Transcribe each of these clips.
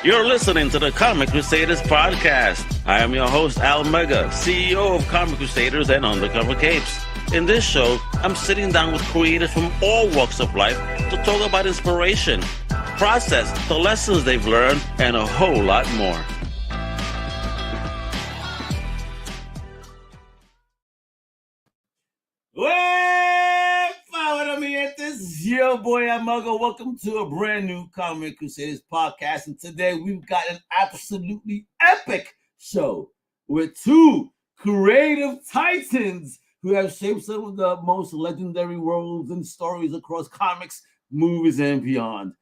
You're listening to the Comic Crusaders podcast. I am your host, Al Mega, CEO of Comic Crusaders and Undercover Capes. In this show, I'm sitting down with creators from all walks of life to talk about inspiration, process, the lessons they've learned, and a whole lot more. This is your boy Amago. Welcome to a brand new Comic Crusaders podcast. And today we've got an absolutely epic show with two creative titans who have shaped some of the most legendary worlds and stories across comics, movies, and beyond.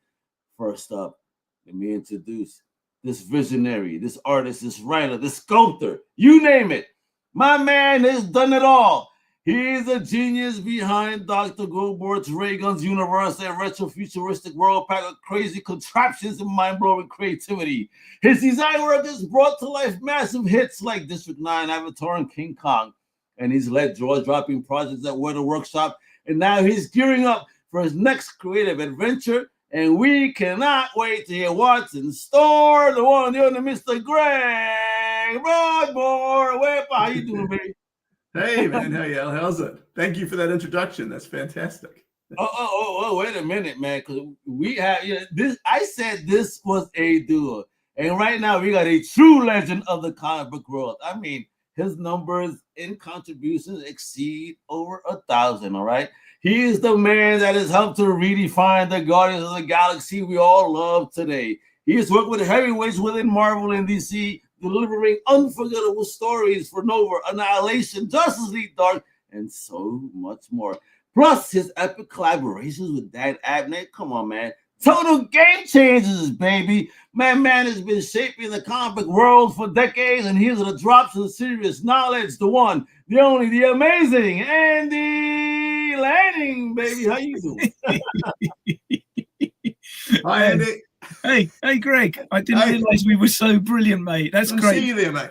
First up, let me introduce this visionary, this artist, this writer, this sculptor, you name it. My man has done it all. He is a genius behind Dr. Goldberg's Ray Guns universe and retro-futuristic world packed with crazy contraptions and mind-blowing creativity. His design work has brought to life massive hits like District 9, Avatar, and King Kong. And he's led jaw-dropping projects at Weather Workshop. And now he's gearing up for his next creative adventure. And we cannot wait to hear what's in store. The one, the other, Mr. Greg Broadmore. How you doing, baby? Hey man, how's it? Thank you for that introduction. That's fantastic. Oh, wait a minute, man, because we have this. I said this was a duo, and right now we got a true legend of the comic book world. I mean, his numbers in contributions exceed over 1,000. All right, he is the man that has helped to redefine the Guardians of the Galaxy we all love today. He has worked with heavyweights within Marvel and DC, delivering unforgettable stories for Nova, Annihilation, Justice League Dark, and so much more. Plus, his epic collaborations with Dan Abnett. Come on, man. Total game changers, baby. Man has been shaping the comic world for decades, and here's the drops of serious knowledge. The one, the only, the amazing Andy Lanning, baby. How you doing? Hi, Andy. Hey, Greg! I didn't realise we were so brilliant, mate. That's great. See you there, mate.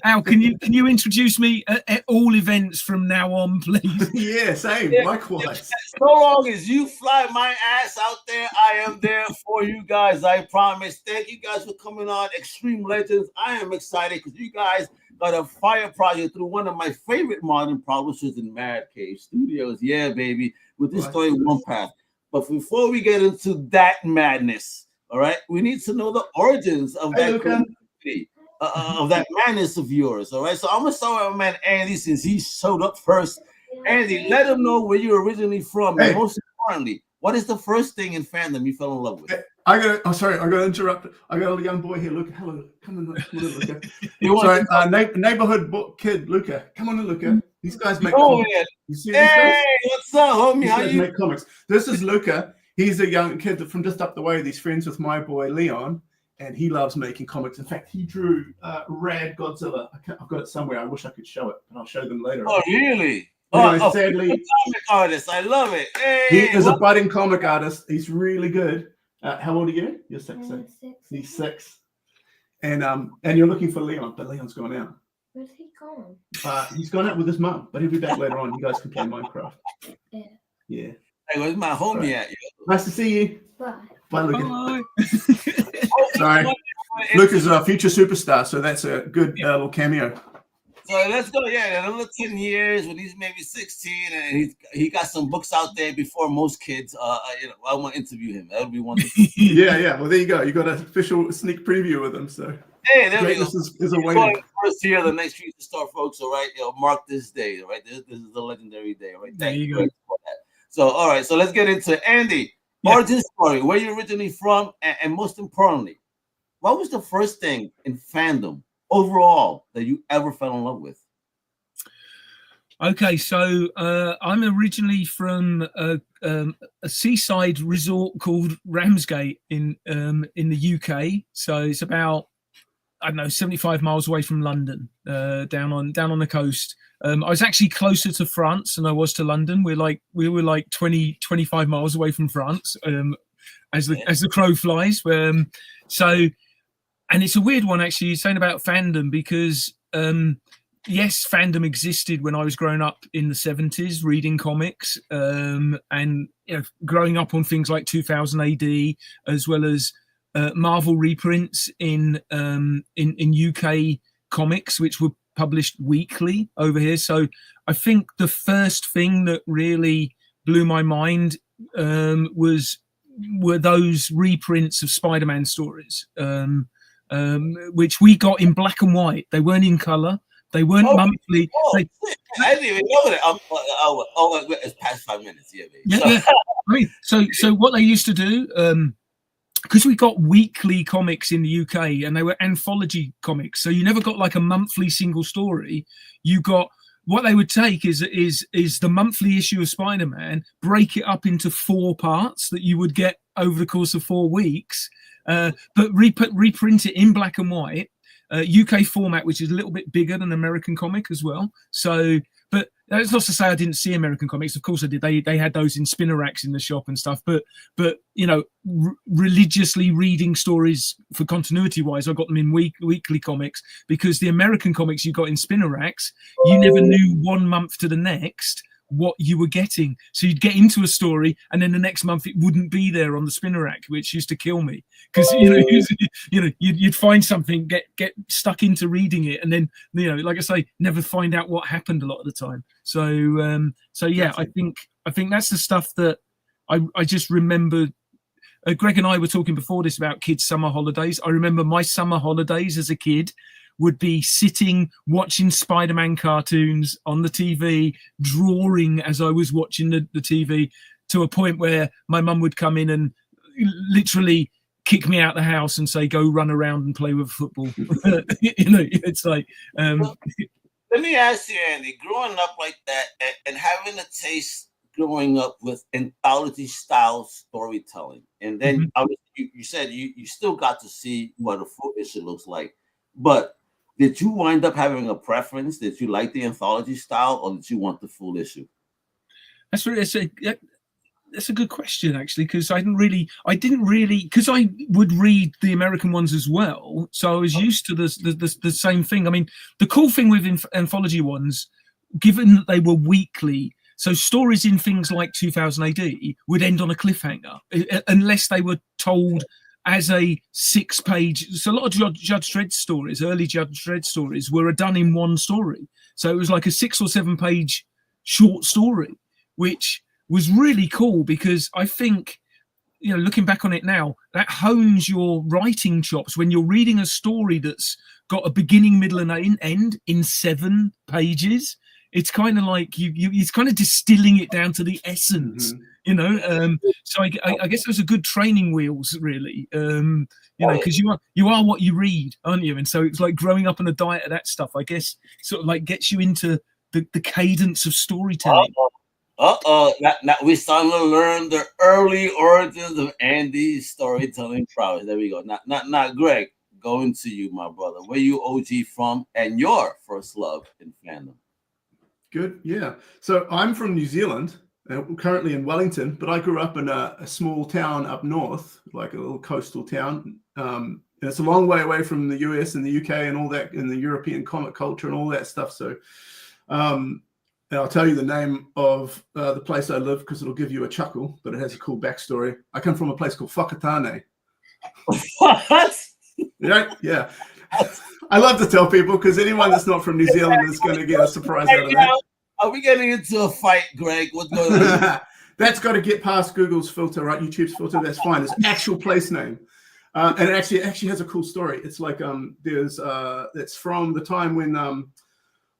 Al, can you introduce me at all events from now on, please? Yeah, same. Likewise. So long as you fly my ass out there, I am there for you guys. I promise. Thank you guys for coming on Extreme Legends. I am excited because you guys got a fire project through one of my favorite modern publishers in Mad Cave Studios. Yeah, baby, with this story One Path. But before we get into that madness, all right, we need to know the origins of that of that madness of yours. All right, so I'm gonna start with my man Andy since he showed up first. Andy, let him know where you're originally from, and most importantly, what is the first thing in fandom you fell in love with? I gotta interrupt. I got a young boy here. Luca, hello, come on, Luca. Neighborhood kid, Luca, come on in, Luca. These guys make comics. You see these guys? What's up, homie? How you make comics? This is Luca. He's a young kid from just up the way. He's friends with my boy Leon, and he loves making comics. In fact, he drew Rad Godzilla. I've got it somewhere. I wish I could show it, but I'll show them later. Oh, really? Sadly, comic artist. I love it. Hey, he is a budding comic artist. He's really good. How old are you? You're 6. He's 6. And you're looking for Leon, but Leon's gone out. Where's he gone? He's gone out with his mum, but he'll be back later on. You guys can play Minecraft. Yeah. Hey, where's my homie at? Nice to see you. Bye. Bye, Luca. Sorry. Luca's a future superstar, so that's a good little cameo. So let's go. Yeah, another 10 years when he's maybe 16, and he got some books out there before most kids. I want to interview him. That would be wonderful. Yeah. Well, there you go. You got an official sneak preview with him. So hey, there we go. Is awaiting. First here, the next future star, folks. All right, mark this day. All right, this is the legendary day. All right, there you go. So all right, so let's get into Andy. Origin story. Where you originally from, and most importantly, what was the first thing in fandom overall that you ever fell in love with? Okay, so I'm originally from a seaside resort called Ramsgate in the UK. So it's about 75 miles away from London, down on the coast. I was actually closer to France than I was to London. We were like 25 miles away from France, as the crow flies. And it's a weird one, actually, you're saying about fandom, because yes, fandom existed when I was growing up in the 70s, reading comics, and growing up on things like 2000 AD, as well as Marvel reprints in UK comics, which were published weekly over here. So I think the first thing that really blew my mind were those reprints of Spider-Man stories, which we got in black and white. They weren't in color. They weren't monthly. I didn't even know that. It's past 5 minutes. Yeah, baby. Yeah. I mean, so what they used to do, because we got weekly comics in the UK and they were anthology comics, so you never got like a monthly single story. You got what they would take is the monthly issue of Spider-Man, break it up into 4 parts that you would get over the course of 4 weeks, but reprint it in black and white, UK format, which is a little bit bigger than American comic as well. So, but that's not to say I didn't see American comics. Of course I did. They had those in spinner racks in the shop and stuff. But you know, religiously reading stories for continuity wise, I got them in weekly comics, because the American comics you got in spinner racks, you never knew 1 month to the next what you were getting. So you'd get into a story and then the next month it wouldn't be there on the spinner rack, which used to kill me, because you'd find something, get stuck into reading it, and then, you know, like I say, never find out what happened a lot of the time. So yeah, I think that's the stuff that I just remember. Greg and I were talking before this about kids' summer holidays. I remember my summer holidays as a kid would be sitting watching Spider-Man cartoons on the TV, drawing as I was watching the TV, to a point where my mum would come in and literally kick me out the house and say, go run around and play with football. You know, it's like... Well, let me ask you, Andy, growing up like that and having a taste growing up with anthology style storytelling, and then you said you still got to see what a full issue looks like, but did you wind up having a preference? Did you like the anthology style, or did you want the full issue? That's a good question, actually, because I didn't really, because I would read the American ones as well, so I was used to the same thing. I mean, the cool thing with anthology ones, given that they were weekly, so stories in things like 2000 AD would end on a cliffhanger unless they were told as a 6-page. So a lot of Judge Dredd stories, early Judge Dredd stories, were done in one story. So it was like a 6 or 7-page short story, which was really cool, because I think, you know, looking back on it now, that hones your writing chops when you're reading a story that's got a beginning, middle, and end in 7 pages. It's kind of like it's kind of distilling it down to the essence, you know. So I guess those are good training wheels, really. You know, because you are what you read, aren't you? And so it's like growing up on a diet of that stuff, I guess, sort of like gets you into the cadence of storytelling. Now we starting to learn the early origins of Andy's storytelling prowess. There we go. Now, Greg, going to you, my brother. Where you OG from, and your first love in fandom? Good, yeah. So I'm from New Zealand, currently in Wellington, but I grew up in a small town up north, like a little coastal town. And it's a long way away from the US and the UK and all that, and the European comic culture and all that stuff. So, and I'll tell you the name of the place I live, because it'll give you a chuckle, but it has a cool backstory. I come from a place called Whakatane. What? Yeah. I love to tell people, because anyone that's not from New Zealand is going to get a surprise out of that. Are we getting into a fight, Greg? What's going on? That's got to get past Google's filter, right? YouTube's filter. That's fine. It's actual place name, and it actually has a cool story. It's like it's from the time when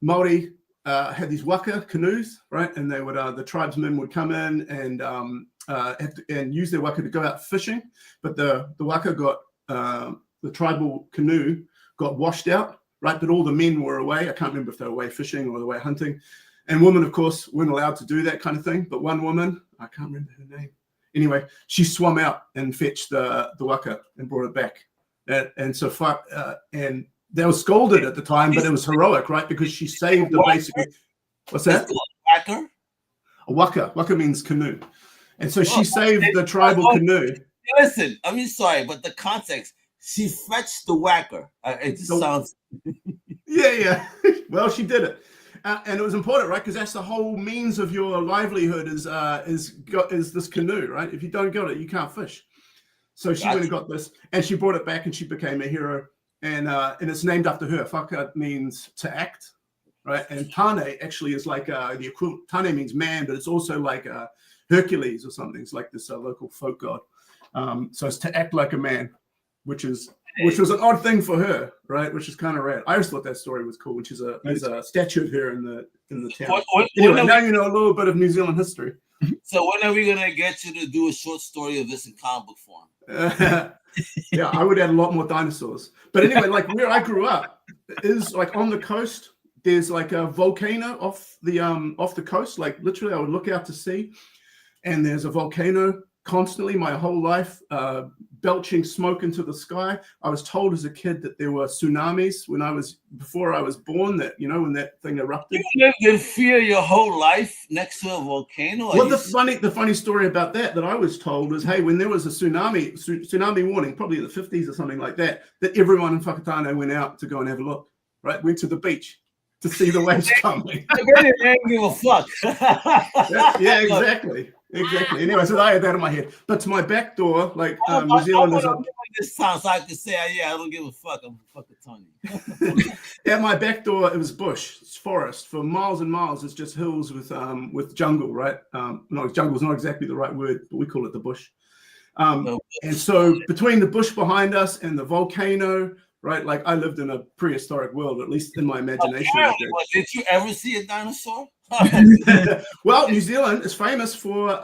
Maori had these waka canoes, right? And they would the tribesmen would come in and use their waka to go out fishing, but the waka got the tribal canoe got washed out, right? But all the men were away. I can't remember if they were away fishing or away hunting. And women, of course, weren't allowed to do that kind of thing. But one woman, I can't remember her name. Anyway, she swam out and fetched the waka and brought it back. And they were scolded at the time, but it was heroic, right? Because she saved the basically. What's that? Waka? A waka. Waka means canoe. And so she saved the tribal canoe. Listen, I'm sorry, but the context, she fetched the whacker. It just sounds... Yeah. Well, she did it. And it was important, right? Because that's the whole means of your livelihood is this canoe, right? If you don't got it, you can't fish. So she went and got this, and she brought it back, and she became a hero. And it's named after her. Whaka means to act, right? And Tane actually is like the equivalent. Tane means man, but it's also like Hercules or something. It's like this local folk god. So it's to act like a man, which was an odd thing for her, right? Which is kind of rad. I always thought that story was cool. Which is there's a statue of her in the town. Anyway, now you know a little bit of New Zealand history. So when are we gonna get you to do a short story of this in comic book form? Yeah, I would add a lot more dinosaurs. But anyway, like where I grew up is like on the coast. There's like a volcano off the coast. Like literally, I would look out to sea, and there's a volcano constantly my whole life, belching smoke into the sky. I was told as a kid that there were tsunamis before I was born. That when that thing erupted. You lived in fear your whole life next to a volcano. Well, the funny story about that I was told was, hey, when there was a tsunami warning, probably in the 50s or something like that everyone in Whakatane went out to go and have a look. Right, went to the beach to see the waves coming. I didn't give a fuck. Yeah, exactly. Anyway, so I had that in my head. But to my back door, like New Zealand is this time, so I can say, yeah, I don't give a fuck. I'm fucking Tony. At my back door, it was bush, it's forest for miles and miles. It's just hills with jungle, right? No, jungle's not exactly the right word, but we call it the bush. And so between the bush behind us and the volcano, right? Like I lived in a prehistoric world, at least in my imagination. Did you ever see a dinosaur? Well, New Zealand is famous for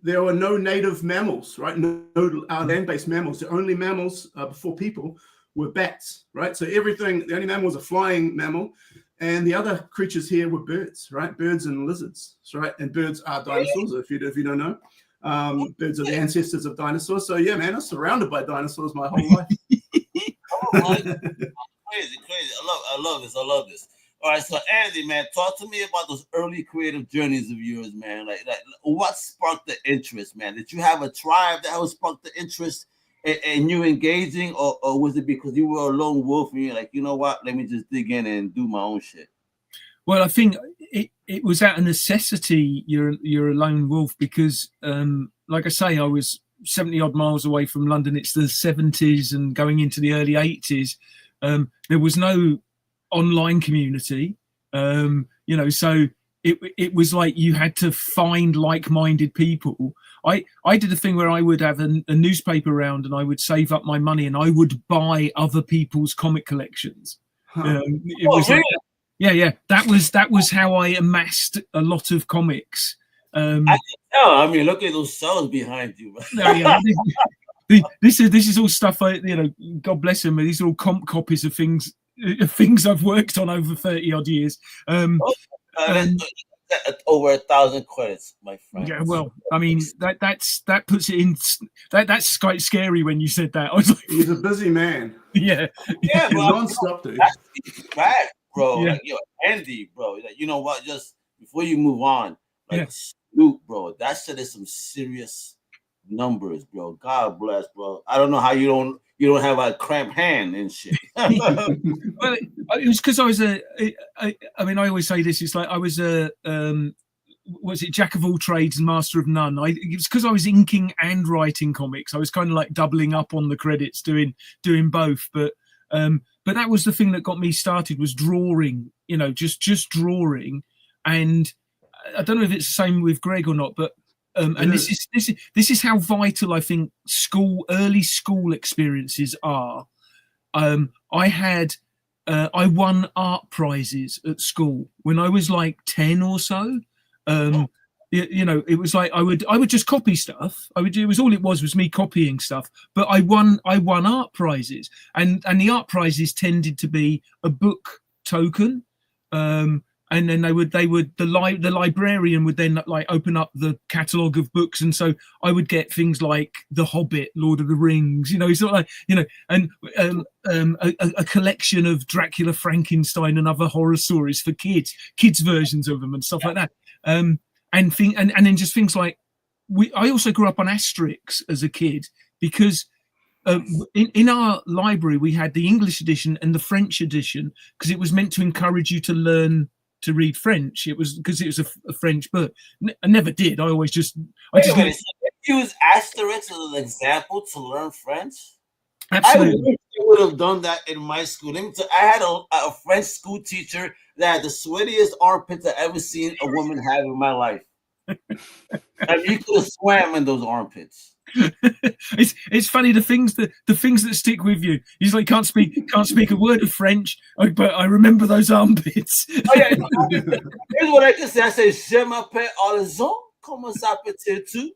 there were no native mammals, right? No land-based mammals. The only mammals before people were bats, right? So the only mammal was a flying mammal, and the other creatures here were birds, right? Birds and lizards, right? And birds are dinosaurs, if you don't know. Birds are the ancestors of dinosaurs. So yeah, man, I was surrounded by dinosaurs my whole life. Crazy. I love this. All right, so Andy, man, talk to me about those early creative journeys of yours, man. Like what sparked the interest, man? Did you have a tribe that sparked the interest in you engaging, or was it because you were a lone wolf and you're like, you know what, let me just dig in and do my own shit? Well, I think it was out of necessity. You're a lone wolf because, like I say, I was 70 odd miles away from London. It's the 70s and going into the early 80s. There was no online community, so it was like you had to find like-minded people. I did a thing where I would have a newspaper round and I would save up my money and I would buy other people's comic collections. Really? Yeah. That was how I amassed a lot of comics. I can tell. I mean, look at those cells behind you. This is all stuff. God bless him. These are all comp copies of things I've worked on over 30 odd years. Over 1,000 credits, my friend. Yeah, well, I mean that puts it in. That's quite scary when you said that. I was like, he's a busy man. Yeah, non-stop, dude. That's bad, bro. Yeah. Like, Andy, bro. Like, you know what? Just before you move on, like Yeah. Luke, bro. That shit is some serious numbers, bro. God bless, bro. I don't know how you don't have a cramped hand and shit. Well, it was because I was I always say this. It's like I was jack of all trades and master of none. It was because I was inking and writing comics. I was kind of like doubling up on the credits, doing both. But that was the thing that got me started, was drawing. Just drawing. And I don't know if it's the same with Greg or not, but and this is how vital I think early school experiences are. I won art prizes at school when I was like 10 or so. It was like I would just copy stuff. It was me copying stuff. But I won art prizes, and the art prizes tended to be a book token. And then the librarian would then like open up the catalogue of books, and so I would get things like The Hobbit, Lord of the Rings, sort of like and a collection of Dracula, Frankenstein, and other horror stories for kids versions of them and stuff like that. And then just things like I also grew up on Asterix as a kid because. In our library, we had the English edition and the French edition because it was meant to encourage you to learn to read French. It was because it was a French book. I never did. I always just. use asterisks as an example to learn French? Absolutely. I wish they would have done that in my school. I had a French school teacher that had the sweatiest armpits I've ever seen a woman have in my life. And you could have swam in those armpits. It's funny, the things that stick with you. He's like, can't speak a word of French, but I remember those armpits. Oh, yeah. Here's what I can say. I say, je m'appelle Alison. Comment s'appelle-tu?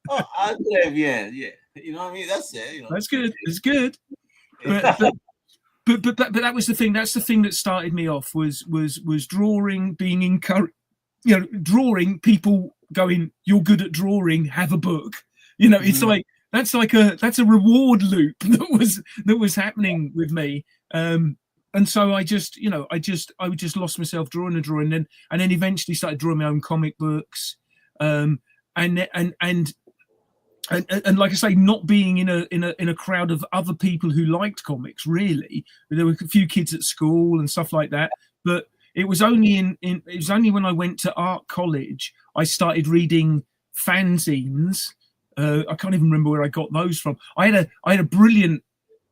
Oh, très bien. Yeah. You know what I mean? That's it. You know? That's good. It's good. But that was the thing. That's the thing that started me off was drawing, being encouraged. You know, drawing, people going, you're good at drawing, have a book. You know, it's like that's a reward loop that was happening with me. And so I just lost myself drawing, and then eventually started drawing my own comic books. And like I say, not being in a crowd of other people who liked comics, really. There were a few kids at school and stuff like that, but it was only when I went to art college I started reading fanzines. I can't even remember where I got those from. I had a brilliant.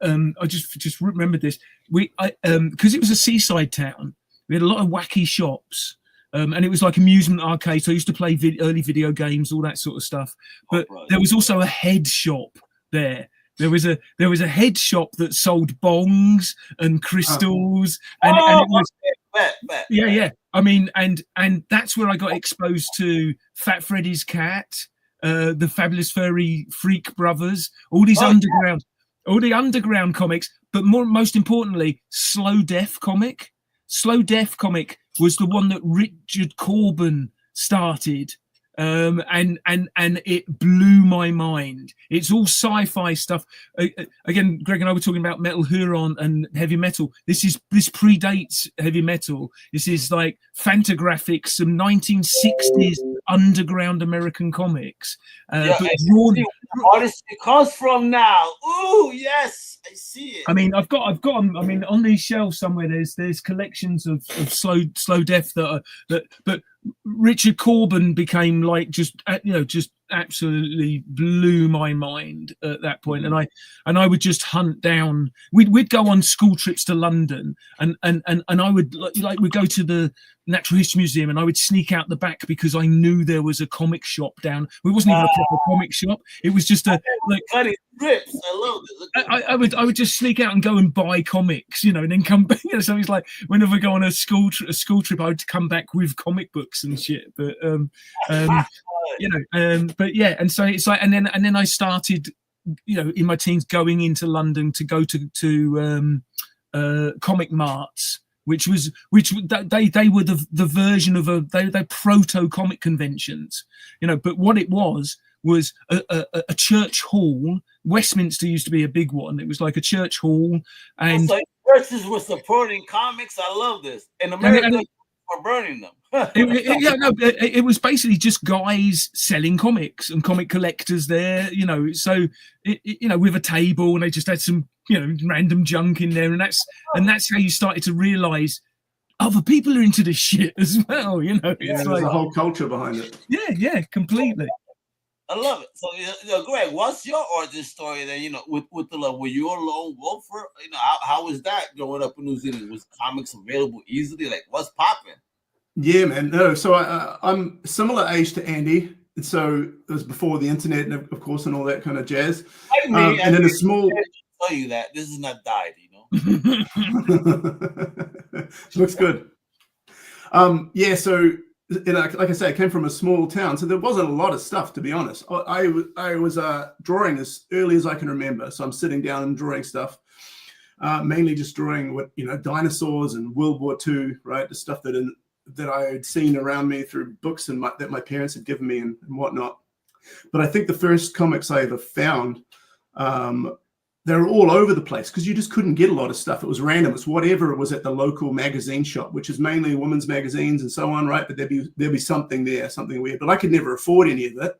I just remembered this. Because it was a seaside town, we had a lot of wacky shops, and it was like amusement arcade. So I used to play early video games, all that sort of stuff. But there was also a head shop there. There was a head shop that sold bongs and crystals, and it was. Yeah. I mean, and that's where I got exposed to Fat Freddy's Cat. The Fabulous Furry Freak Brothers, all the underground comics, but most importantly, Slow Death comic. Slow Death comic was the one that Richard Corbin started, and it blew my mind. It's all sci-fi stuff. Again, Greg and I were talking about Metal Huron and heavy metal. This predates heavy metal. This is like Fantagraphics, some 1960s underground American comics. But drawn. Artist it comes from now. Ooh, yes, I see it. I mean, I've got them. I mean, on these shelves somewhere, there's collections of slow death but Richard Corbin became like just absolutely blew my mind at that point. And I would just hunt down. We'd go on school trips to London, and I would we'd go to the Natural History Museum, and I would sneak out the back because I knew there was a comic shop down. It wasn't even a proper comic shop. It was just a like. Rips. I love it. I would just sneak out and go and buy comics, and then come back. So it's like whenever I go on a school trip, I would come back with comic books and shit. But but yeah, and so it's like, and then I started, in my teens going into London to go to comic marts, which they were the version of they proto comic conventions, but what it was a church hall. Westminster used to be a big one. It was like a church hall, and churches were supporting comics. I love this. In America, we're burning them. It was basically just guys selling comics and comic collectors there. So with a table, and they just had some random junk in there, and that's how you started to realize other people are into this shit as well. There's a whole culture behind it. Yeah, completely. I love it. So, Greg, what's your origin story then? With the love, were you a lone wolfer? How was that growing up in New Zealand? Was comics available easily? Like, what's popping? Yeah, man. No, so I'm similar age to Andy, and so it was before the internet, and of course, and all that kind of jazz. And in a small. I'll tell you that this is not died. Looks good. Yeah. So. Like I say, I came from a small town, so there wasn't a lot of stuff, to be honest. I was drawing as early as I can remember, so I'm sitting down and drawing stuff, mainly just drawing dinosaurs and World War II, right? The stuff that I had seen around me through books and that my parents had given me and whatnot. But I think the first comics I ever found, they were all over the place because you just couldn't get a lot of stuff. It was random. It's whatever it was at the local magazine shop, which is mainly women's magazines and so on, right? But there'd be something there, something weird. But I could never afford any of it.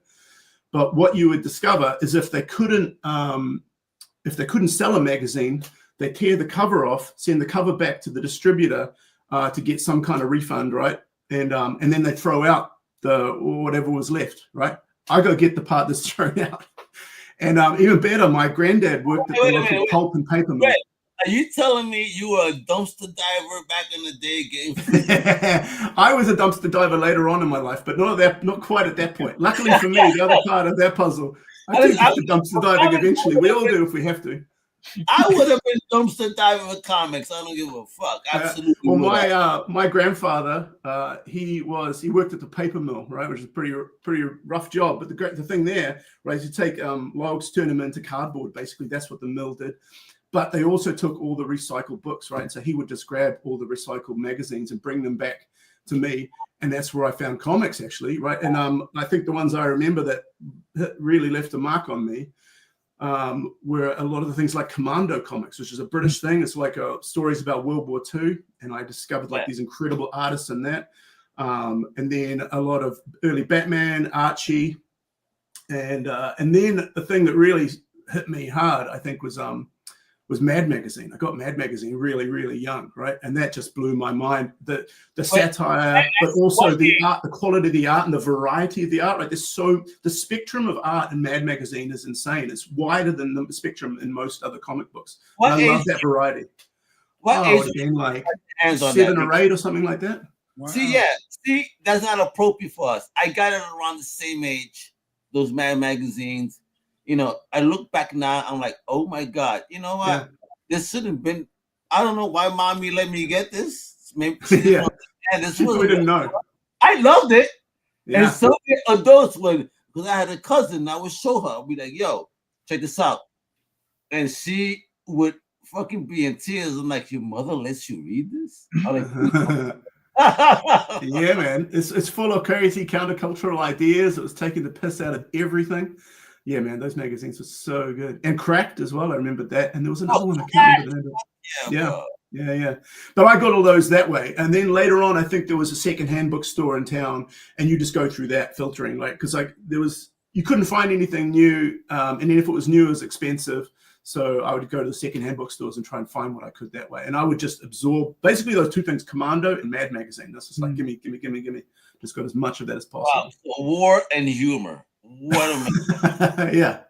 But what you would discover is if they couldn't sell a magazine, they tear the cover off, send the cover back to the distributor to get some kind of refund, right? And then they throw out the whatever was left, right? I go get the part that's thrown out. And even better, my granddad worked at the local pulp and paper mill. Are you telling me you were a dumpster diver back in the day getting food? I was a dumpster diver later on in my life, but not quite at that point. Luckily for me, the other part of that puzzle, I do get the dumpster diving eventually. We all do if we have to. I would have been dumpster diving with comics. I don't give a fuck. Absolutely. Well, my grandfather, he worked at the paper mill, right, which is a pretty rough job. But the thing there, right, is you take logs, turn them into cardboard. Basically, that's what the mill did. But they also took all the recycled books, right? So he would just grab all the recycled magazines and bring them back to me, and that's where I found comics, actually, right? And I think the ones I remember that really left a mark on me were a lot of the things like Commando comics, which is a British thing. It's like stories about World War II, and I discovered like these incredible artists in that. And then a lot of early Batman, Archie, and then the thing that really hit me hard, I think, was Mad Magazine. I got Mad Magazine really, really young, right? And that just blew my mind. The satire, but also the art, the quality of the art and the variety of the art. Like the spectrum of art in Mad Magazine is insane. It's wider than the spectrum in most other comic books. I love that variety. What age? Again, like 7 or 8 or something like that. Wow. See, that's not appropriate for us. I got it around the same age, those Mad Magazines. You know, I look back now, I'm like, oh my God, you know what? Yeah. This should have been, I don't know why mommy let me get this. Maybe we didn't know. I loved it. Yeah. And some adults would, because I had a cousin, I would show her, I'd be like, yo, check this out. And she would fucking be in tears. I'm like, your mother lets you read this? I'm like, yeah, man. It's full of crazy countercultural ideas. It was taking the piss out of everything. Yeah, man, those magazines were so good. And Cracked as well. I remember that. And there was another one I can't remember the name of. Yeah. But I got all those that way. And then later on, I think there was a secondhand bookstore in town, and you just go through that filtering, like, because like you couldn't find anything new, and then if it was new, it was expensive. So I would go to the secondhand bookstores and try and find what I could that way. And I would just absorb basically those two things, Commando and Mad Magazine. That's just like, give me. Just got as much of that as possible. Wow. So war and humor. What a yeah.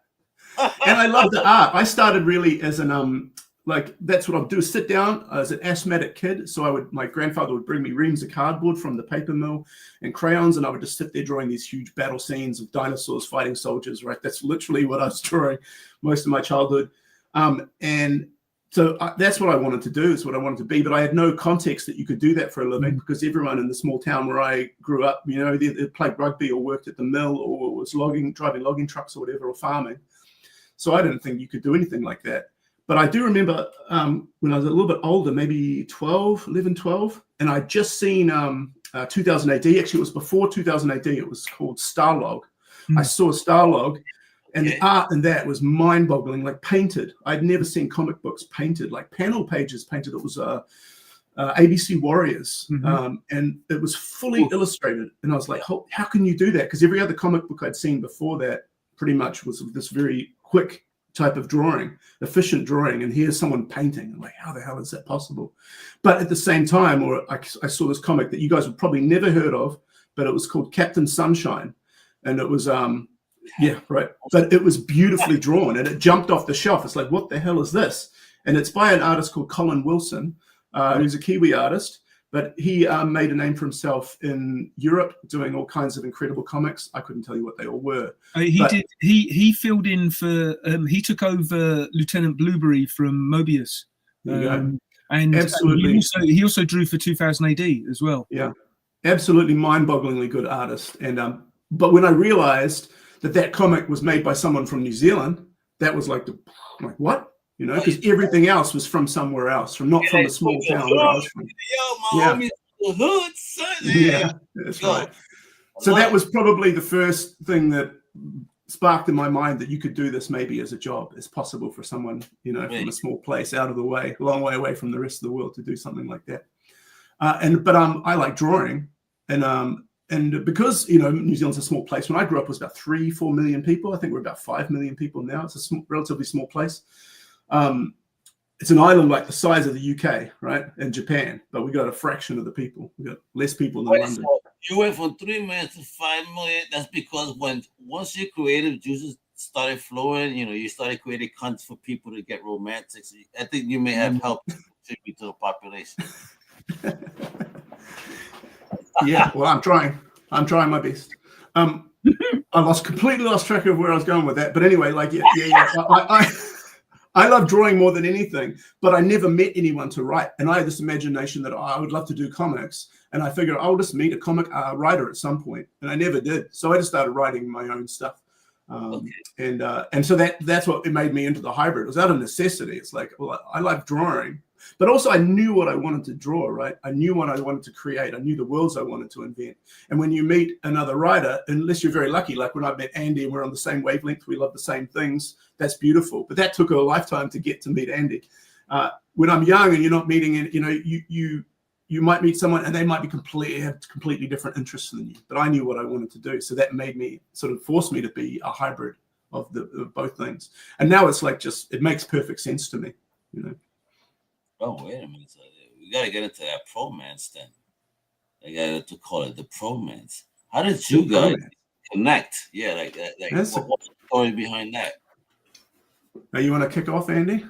And I love the art. I started really as an like that's what I'd do, sit down as an asthmatic kid. So my grandfather would bring me reams of cardboard from the paper mill and crayons, and I would just sit there drawing these huge battle scenes of dinosaurs fighting soldiers, right? That's literally what I was drawing most of my childhood. And so that's what I wanted to do, is what I wanted to be. But I had no context that you could do that for a living, because everyone in the small town where I grew up, you know, they played rugby or worked at the mill or was driving logging trucks or whatever, or farming. So I didn't think you could do anything like that. But I do remember when I was a little bit older, maybe 11, 12, and I'd just seen 2000 AD. Actually, it was before 2000 AD. It was called Starlog. I saw Starlog. And the art in that was mind-boggling, like painted. I'd never seen comic books painted, like panel pages painted. It was ABC Warriors, and it was fully illustrated. And I was like, how can you do that? Because every other comic book I'd seen before that pretty much was this very quick type of drawing, efficient drawing. And here's someone painting. I'm like, how the hell is that possible? But at the same time, I saw this comic that you guys have probably never heard of, but it was called Captain Sunshine. And it was... yeah, right. But it was beautifully drawn, and it jumped off the shelf. It's like, what the hell is this? And it's by an artist called Colin Wilson, who's a Kiwi artist, but he made a name for himself in Europe doing all kinds of incredible comics. I couldn't tell you what they all were. He filled in for, he took over Lieutenant Blueberry from Mobius. And absolutely. He also drew for 2000 AD as well. Yeah, absolutely mind-bogglingly good artist. And but when I realized that comic was made by someone from New Zealand, that was like, what? You know, because everything else was from somewhere else, from a small town where I was from. The hood, son. Yeah, that's right. So that was probably the first thing that sparked in my mind that you could do this maybe as a job. It's possible for someone, you know, from a small place out of the way, a long way away from the rest of the world, to do something like that. But I like drawing, and because, you know, New Zealand's a small place. When I grew up, it was about 3-4 million people. I think we're about 5 million people now. It's a relatively small place. It's an island like the size of the UK, right, and Japan, but we got a fraction of the people. We got less people than London. You went from 3 million to 5 million. That's because once your creative juices started flowing, you started creating content for people to get romantic. So I think you may have helped contribute to the population. Yeah, well, I'm trying my best. I completely lost track of where I was going with that. But anyway, like, I love drawing more than anything, but I never met anyone to write. And I had this imagination that I would love to do comics. And I figured I'll just meet a comic writer at some point. And I never did. So I just started writing my own stuff. And so that's what it made me into the hybrid. It was out of necessity. It's like, well, I like drawing, but also I knew what I wanted to draw, right? I knew what I wanted to create. I knew the worlds I wanted to invent. And when you meet another writer, unless you're very lucky, like when I met Andy and we're on the same wavelength, we love the same things, that's beautiful. But that took a lifetime to get to meet Andy. When I'm young and you're not meeting, you might meet someone and they might be have completely different interests than you, but I knew what I wanted to do. So that made me forced me to be a hybrid of both things. And now it's like it makes perfect sense to me, Oh, wait a minute. We got to get into that promance then. I got to call it the promance. How did you guys connect? Yeah, like that. Like, what's the story behind that? Now, you want to kick off, Andy?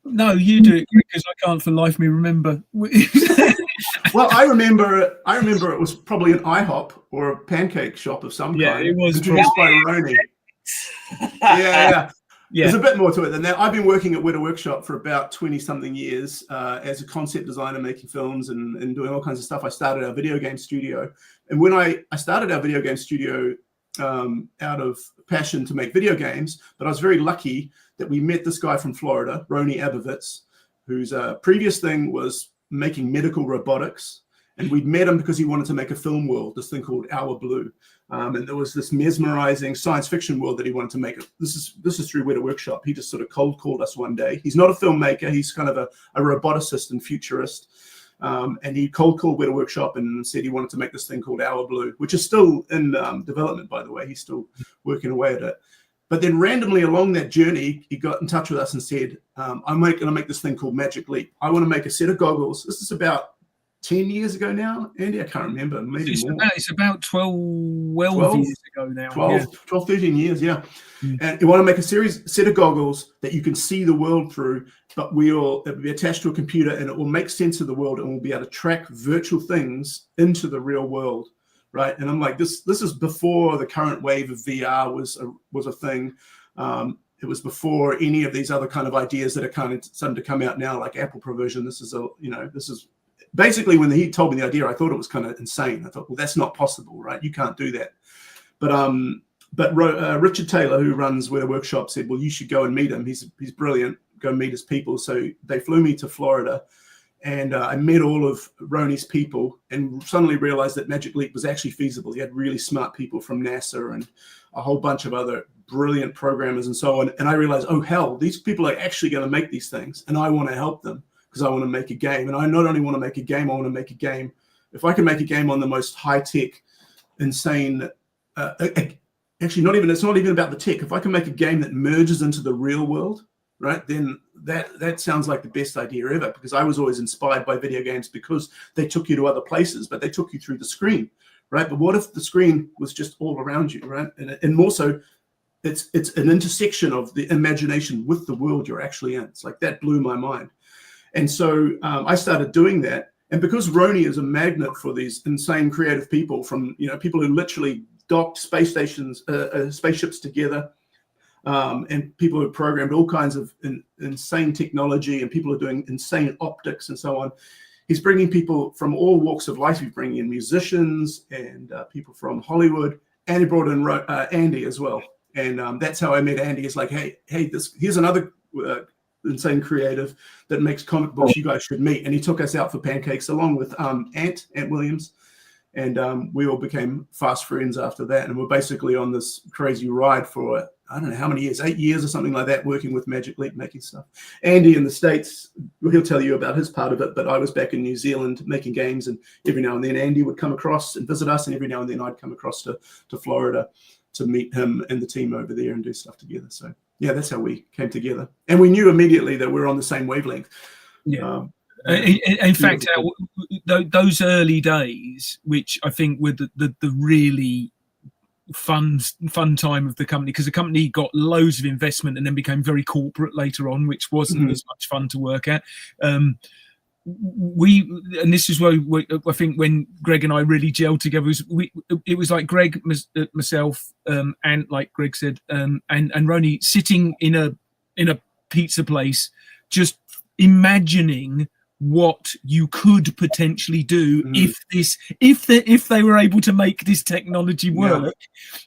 No, you do it because I can't for life me remember. Well, I remember it was probably an IHOP or a pancake shop of some kind. Yeah, it was introduced by Roni. Yeah. There's a bit more to it than that. I've been working at Weta Workshop for about 20-something years as a concept designer, making films and doing all kinds of stuff. I started our video game studio. And when I started our video game studio out of passion to make video games, but I was very lucky that we met this guy from Florida, Roni Abovitz, whose previous thing was making medical robotics. And we'd met him because he wanted to make a film world, this thing called Our Blue. And there was this mesmerizing science fiction world that he wanted to make. This is through Weta Workshop. He just sort of cold called us one day. He's not a filmmaker. He's kind of a roboticist and futurist. And he cold called Weta Workshop and said he wanted to make this thing called Our Blue, which is still in development, by the way. He's still working away at it. But then randomly along that journey, he got in touch with us and said, I'm going to make this thing called Magic Leap. I want to make a set of goggles. This is about 10 years ago now, Andy. I can't remember. Maybe more. It's about 12 years ago now. 12, 13 years, yeah. And you want to make a set of goggles that you can see the world through, but it will be attached to a computer and it will make sense of the world and we'll be able to track virtual things into the real world. Right. And I'm like, this is before the current wave of VR was a thing. It was before any of these other kind of ideas that are kind of starting to come out now, like Apple Provision. This is basically when he told me the idea, I thought it was kind of insane. I thought, well, that's not possible, right? You can't do that. But Richard Taylor, who runs Weta Workshop, said, well, you should go and meet him. He's brilliant. Go meet his people. So they flew me to Florida. And I met all of Roni's people and suddenly realized that Magic Leap was actually feasible. He had really smart people from NASA and a whole bunch of other brilliant programmers and so on. And I realized, oh, hell, these people are actually going to make these things. And I want to help them because I want to make a game. And I not only want to make a game, I want to make a game. If I can make a game on the most high-tech, insane, actually, it's not even about the tech. If I can make a game that merges into the real world, right, then that sounds like the best idea ever, because I was always inspired by video games because they took you to other places, but they took you through the screen, right? But what if the screen was just all around you, right? And more so, it's an intersection of the imagination with the world you're actually in. It's like that blew my mind. And so I started doing that. And because Roni is a magnet for these insane creative people, from people who literally docked space stations, spaceships together, and people who programmed all kinds of insane technology, and people who are doing insane optics and so on. He's bringing people from all walks of life. He's bringing in musicians and people from Hollywood, and he brought in Andy as well. And that's how I met Andy. It's like, hey, here's another insane creative that makes comic books. You guys should meet. And he took us out for pancakes along with Ant Williams. And we all became fast friends after that. And we're basically on this crazy ride for, I don't know how many years, 8 years or something like that, working with Magic Leap, making stuff. Andy in the States, he'll tell you about his part of it, but I was back in New Zealand making games, and every now and then Andy would come across and visit us, and every now and then I'd come across to Florida to meet him and the team over there and do stuff together. So yeah, that's how we came together. And we knew immediately that we're on the same wavelength. Yeah. In fact, those early days, which I think were the really fun time of the company, because the company got loads of investment and then became very corporate later on, which wasn't as much fun to work at. And this is where I think when Greg and I really gelled together, it was like Greg, myself, and like Greg said, and Roni sitting in a pizza place, just imagining what you could potentially do if they were able to make this technology work.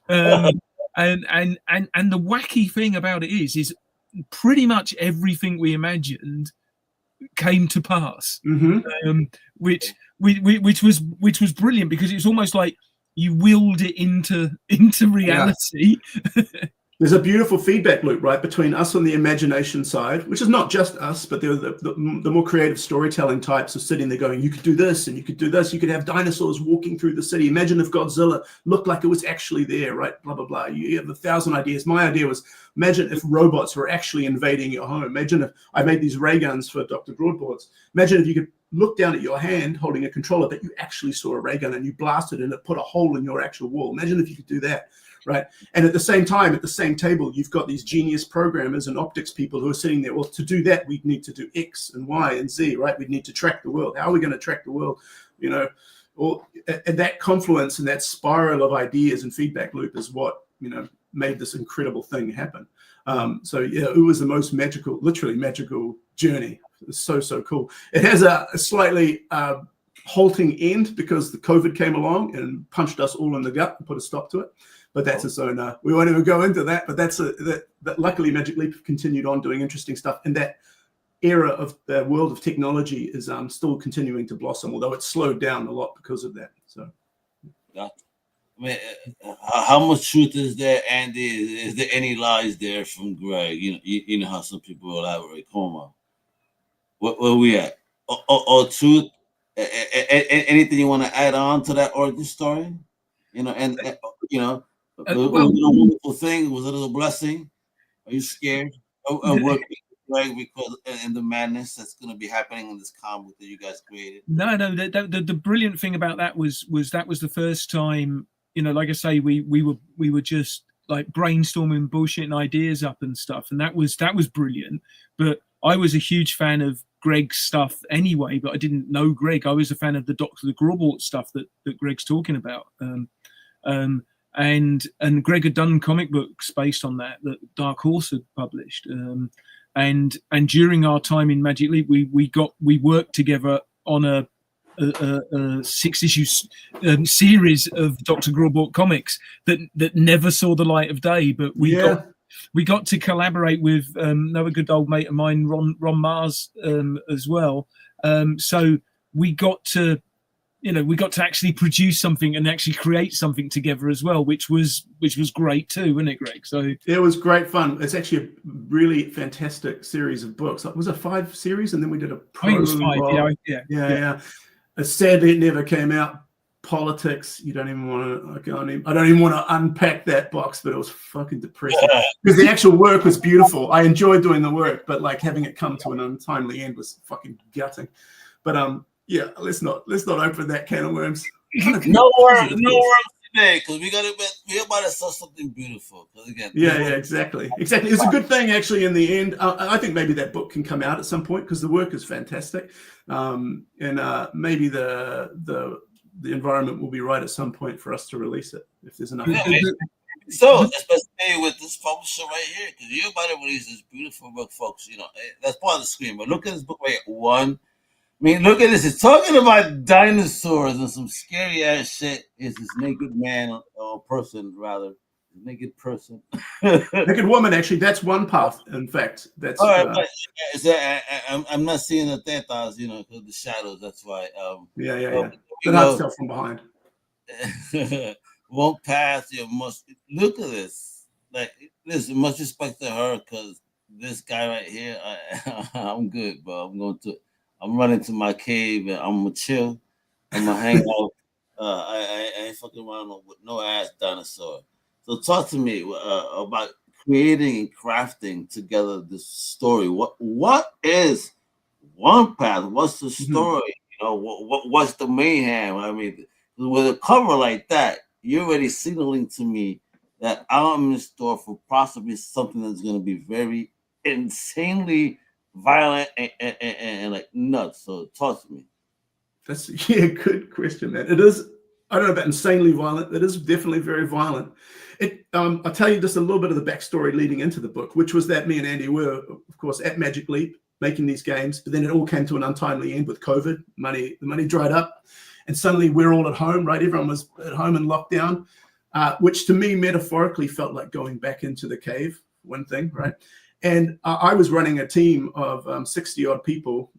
And the wacky thing about it is pretty much everything we imagined came to pass, which was brilliant, because it was almost like you willed it into reality. There's a beautiful feedback loop, right, between us on the imagination side, which is not just us, but the more creative storytelling types are sitting there going, you could do this and you could do this. You could have dinosaurs walking through the city. Imagine if Godzilla looked like it was actually there, right? Blah, blah, blah. You have 1,000 ideas. My idea was, imagine if robots were actually invading your home. Imagine if I made these ray guns for Dr. Broadboards. Imagine if you could look down at your hand holding a controller, but you actually saw a ray gun and you blasted and it put a hole in your actual wall. Imagine if you could do that. Right. And at the same time, at the same table, you've got these genius programmers and optics people who are sitting there. Well, to do that, we need to do X and Y and Z, right? We need to track the world. How are we going to track the world? You know, and that confluence and that spiral of ideas and feedback loop is what, you know, made this incredible thing happen. So, yeah, it was the most magical, literally magical journey. It was so cool. It has a slightly halting end because the COVID came along and punched us all in the gut and put a stop to it. But that's its own. We won't even go into that. But that's that. Luckily, Magic Leap have continued on doing interesting stuff, and that era of the world of technology is still continuing to blossom, although it's slowed down a lot because of that. So, I mean, how much truth is there, Andy? Is there any lies there from Greg? You know how some people elaborate. Come on, where we at? Or truth? Anything you want to add on to that origin story? And was it a wonderful thing? Was it a blessing? Are you scared of working with because in the madness that's going to be happening in this comic that you guys created? No. The brilliant thing about that was that was the first time. Like I say, we were just like brainstorming bullshit and ideas up and stuff, and that was brilliant. But I was a huge fan of Greg's stuff anyway, but I didn't know Greg. I was a fan of the Dr. Grobort stuff that Greg's talking about. And Greg had done comic books based on that Dark Horse had published. And during our time in Magic Leap, we worked together on a 6-issue series of Dr. Grobort comics that never saw the light of day, but we got to collaborate with another good old mate of mine, Ron Mars, as well. So we got to actually produce something and actually create something together as well, which was great too, wasn't it, Greg? So it was great fun. It's actually a really fantastic series of books. Was it 5 series, and then we did a prologue? I think it was 5. Yeah. Sadly, it never came out. Politics. You don't even want to. I don't even want to unpack that box, but it was fucking depressing because the actual work was beautiful. I enjoyed doing the work, but like having it come to an untimely end was fucking gutting. But yeah, let's not open that can of worms. No worms today, because we're about to sell something beautiful. Again, exactly. It's a good thing actually. In the end, I think maybe that book can come out at some point because the work is fantastic, and maybe the environment will be right at some point for us to release it if there's enough. So especially with this publisher right here, because you're about to release this beautiful book, folks. That's part of the screen. But look at this book right here. One. I mean, look at this. It's talking about dinosaurs and some scary ass shit. Is this naked man or person, rather? Naked person. Naked woman, actually. That's one path, in fact. That's all right. I'm not seeing the tetas, because of the shadows. That's why. It hides stuff from behind. Won't pass. You must look at this. Like, listen, much respect to her, because this guy right here, I'm good, bro. I'm running to my cave and I'm gonna chill. I'm gonna hang out. I ain't fucking around with no ass dinosaur. So talk to me about creating and crafting together this story. What is one path. What's the story? You know, what's the mayhem? I mean, with a cover like that, you're already signaling to me that I'm in store for possibly something that's going to be very insanely violent and like nuts. So talk to me. That's good question, man. It is. I don't know about insanely violent. It is definitely very violent. I'll tell you just a little bit of the backstory leading into the book, which was that me and Andy were, of course, at Magic Leap making these games, but then it all came to an untimely end with COVID. The money dried up, and suddenly we're all at home, right? Everyone was at home in lockdown, which to me metaphorically felt like going back into the cave. One thing, right? And I was running a team of 60 odd people.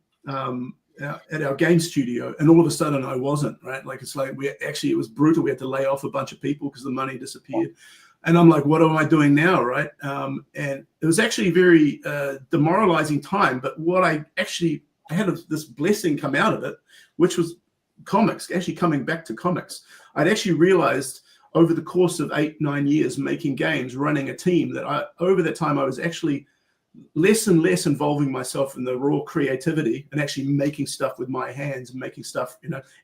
At our game studio, and all of a sudden I wasn't, right? Like it's like it was brutal. We had to lay off a bunch of people because the money disappeared. And I'm like, what am I doing now, right? And it was actually a very demoralizing time. But what I had this blessing come out of it, which was comics, actually coming back to comics. I'd actually realized over the course of 8-9 years making games, running a team, that over that time I was actually less and less involving myself in the raw creativity and actually making stuff with my hands and making stuff,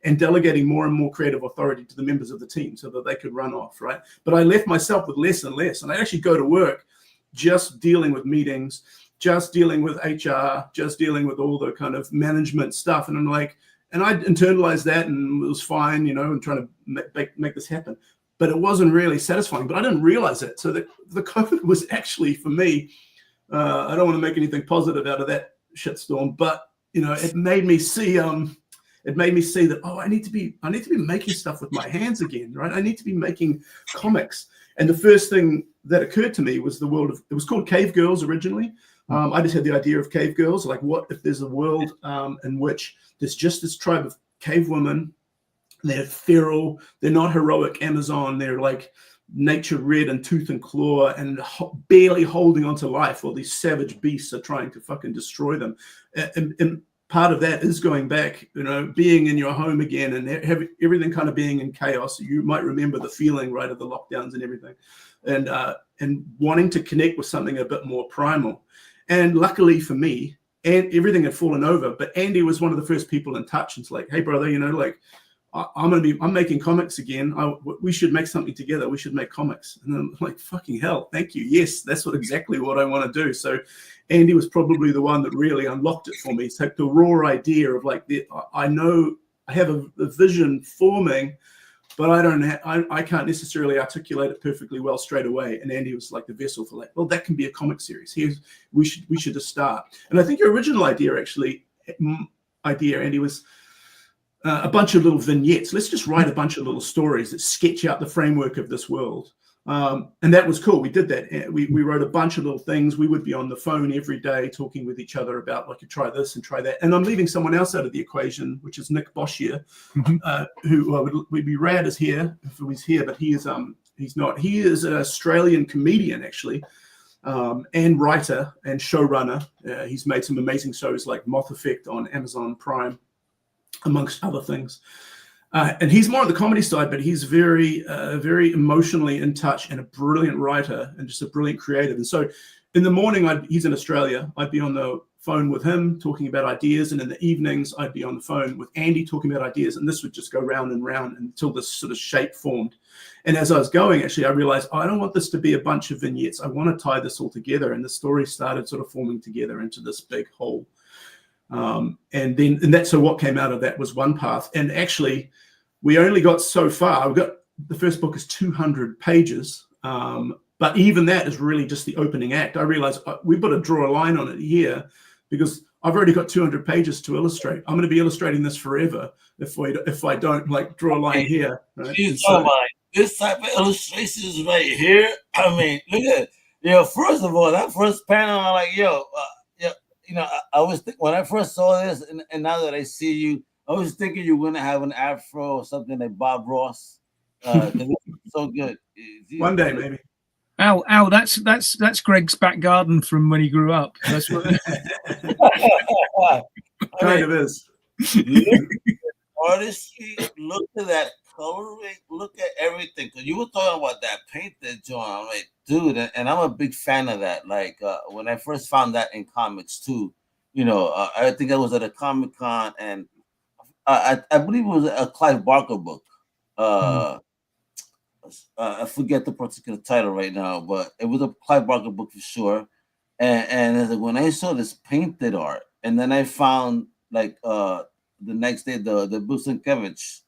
and delegating more and more creative authority to the members of the team so that they could run off, right? But I left myself with less and less. And I actually go to work just dealing with meetings, just dealing with HR, just dealing with all the kind of management stuff. And I'm like, and I internalized that and it was fine, and trying to make this happen. But it wasn't really satisfying, but I didn't realize it. So the COVID was actually, for me, I don't want to make anything positive out of that shitstorm, but it made me see that I need to be making stuff with my hands again, right? I need to be making comics. And the first thing that occurred to me was the world of, it was called Cave Girls originally. I just had the idea of cave girls, like what if there's a world in which there's just this tribe of cave women. They're feral, they're not heroic Amazon, they're like nature red and tooth and claw and barely holding on to life while these savage beasts are trying to fucking destroy them. And part of that is going back, being in your home again and have everything kind of being in chaos. You might remember the feeling, right, of the lockdowns and everything, and wanting to connect with something a bit more primal. And luckily for me, and everything had fallen over, but Andy was one of the first people in touch. And it's like, hey brother, I'm making comics again. We should make something together. We should make comics. And I'm like, fucking hell, thank you. Yes, that's exactly what I want to do. So Andy was probably the one that really unlocked it for me. So the raw idea of like, I know I have a vision forming, but I can't necessarily articulate it perfectly well straight away. And Andy was like the vessel for like, well, that can be a comic series. We should just start. And I think your original idea, Andy, was a bunch of little vignettes. Let's just write a bunch of little stories that sketch out the framework of this world. And that was cool. We did that. We wrote a bunch of little things. We would be on the phone every day talking with each other about like, you try this and try that. And I'm leaving someone else out of the equation, which is Nick Boshier, who would be rad as here if he was here, but he's not. He is an Australian comedian actually, and writer and showrunner. He's made some amazing shows like Moth Effect on Amazon Prime, amongst other things. And he's more on the comedy side, but he's very emotionally in touch and a brilliant writer and just a brilliant creative. And so in the morning, he's in Australia. I'd be on the phone with him talking about ideas. And in the evenings, I'd be on the phone with Andy talking about ideas. And this would just go round and round until this sort of shape formed. And as I was going, actually, I realized I don't want this to be a bunch of vignettes. I want to tie this all together. And the story started sort of forming together into this big whole. And that's so what came out of that was one path. And actually, we only got so far. The first book is 200 pages, but even that is really just the opening act. I realized we've got to draw a line on it here because I've already got 200 pages to illustrate. I'm going to be illustrating this forever if I don't like draw a line here. Right? This type of illustrations right here. I mean, look at first of all, that first panel, I'm like, I was when I first saw this, and now that I see you, I was thinking you were gonna have an afro or something like Bob Ross. It's so good. One day, maybe. Al, that's Greg's back garden from when he grew up. That's what kind of is. Look at artistry. Look at that coloring. Look at everything. Because you were talking about that paint that John. I'm like, dude, and I'm a big fan of that. Like when I first found that in comics too. I think I was at a Comic-Con, and I believe it was a Clive Barker book. I forget the particular title right now, but it was a Clive Barker book for sure. And it's like when I saw this painted art, and then I found like the next day the Businkevich,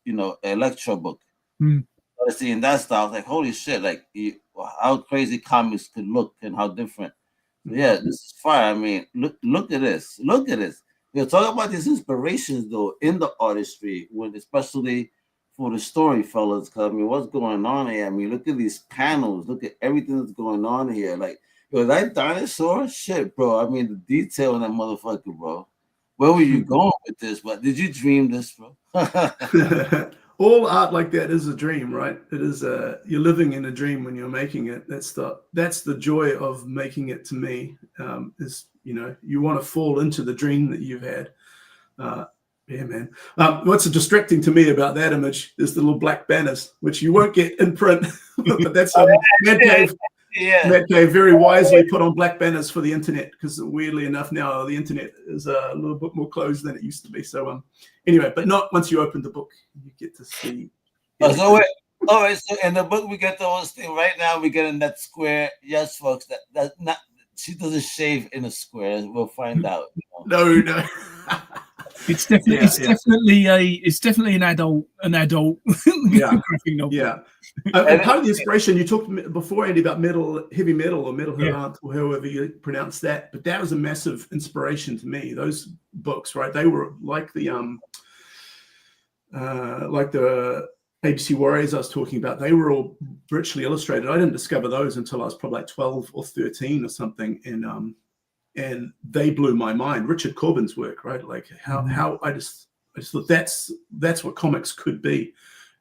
Electro book. Started seeing that stuff, I was like, holy shit, like how crazy comics could look and how different. So, yeah, this is fire. I mean, look at this. Look at this. Talk about these inspirations though in the artistry, when especially for the story, fellas. Cause I mean, what's going on here? I mean, look at these panels. Look at everything that's going on here. Like, that dinosaur shit, bro. I mean, the detail in that motherfucker, bro. Where were you going with this? But did you dream this, bro? All art like that is a dream, right? It is you're living in a dream when you're making it. That's the joy of making it to me. Is you want to fall into the dream that you've had. Yeah, man. What's distracting to me about that image is the little black banners, which you won't get in print, but that's Mad Cave very wisely put on black banners for the internet, because weirdly enough now the internet is a little bit more closed than it used to be. So anyway, but not once you open the book, you get to see. So in the book we get the whole thing right now. We get in that square. Yes, folks, that's not. She doesn't shave in a square. We'll find out. No. It's definitely an adult graphic novel. Yeah. Part of the inspiration, you talked before, Andy, about heavy metal or metal or however you pronounce that, but that was a massive inspiration to me. Those books, right? They were like the ABC Warriors I was talking about. They were all richly illustrated. I didn't discover those until I was probably like 12 or 13 or something, and they blew my mind. Richard Corbin's work, right? Like how I just thought that's what comics could be.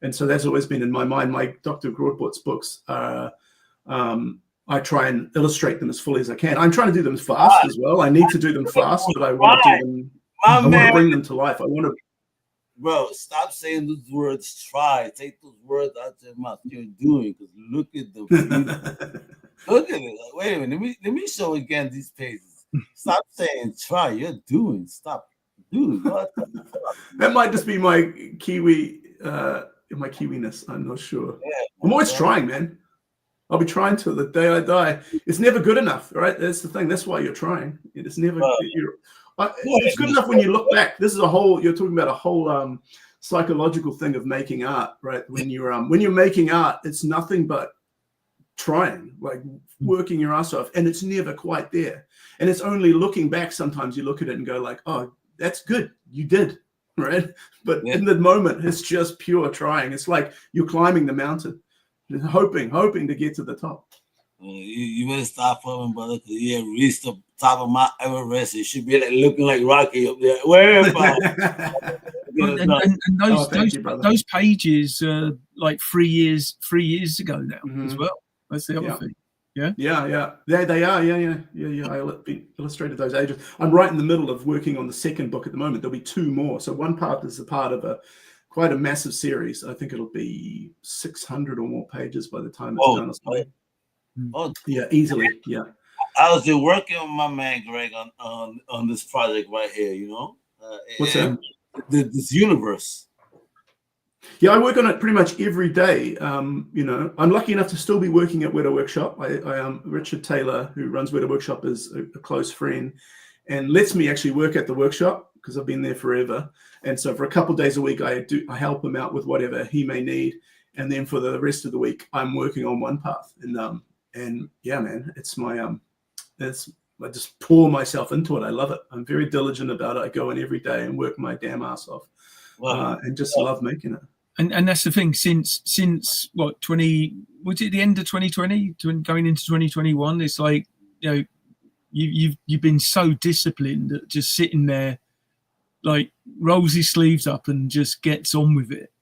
And so that's always been in my mind. My Dr. Broadmore's books, I try and illustrate them as fully as I can. I'm trying to do them fast as well. I need to do them fast, but I want to do them. I want to bring them to life. I want to. Bro, stop saying those words. Try. Take those words out your mouth. You're doing, because look at the look at it. Wait a minute. Let me show again these pages. Stop saying try. You're doing. Stop. Dude, what the fuck? That might just be my Kiwi. My Kiwiness, I'm not sure. Yeah, I'm always trying, man. I'll be trying till the day I die. It's never good enough, right? That's the thing. That's why you're trying. It's never. It's good enough when you look back. This is you're talking about a whole psychological thing of making art, right? When you're making art, it's nothing but trying, like working your ass off, and it's never quite there. And it's only looking back. Sometimes you look at it and go like, oh, that's good. You did. Right, but in the moment, it's just pure trying. It's like you're climbing the mountain, hoping to get to the top. You better stop hoping, brother, because you reached the top of Mount Everest. You should be like, looking like Rocky up there. Where and those pages like 3 years ago now as well. That's the other thing. Yeah. There they are. Yeah. I illustrated those ages. I'm right in the middle of working on the second book at the moment. There'll be 2 more. So one part is a part of quite a massive series. I think it'll be 600 or more pages by the time it's done. Yeah, easily. Yeah. I was just working with my man Greg on this project right here. What's that? This universe. Yeah, I work on it pretty much every day. I'm lucky enough to still be working at Weta Workshop. Richard Taylor, who runs Weta Workshop, is a close friend and lets me actually work at the workshop because I've been there forever. And so for a couple of days a week, I help him out with whatever he may need. And then for the rest of the week, I'm working on one path. And yeah, man, it's I just pour myself into it. I love it. I'm very diligent about it. I go in every day and work my damn ass off. And just love making it. And that's the thing. Since what, was it the end of 2020 going into 2021? It's like, you've been so disciplined that just sitting there, like rolls his sleeves up and just gets on with it.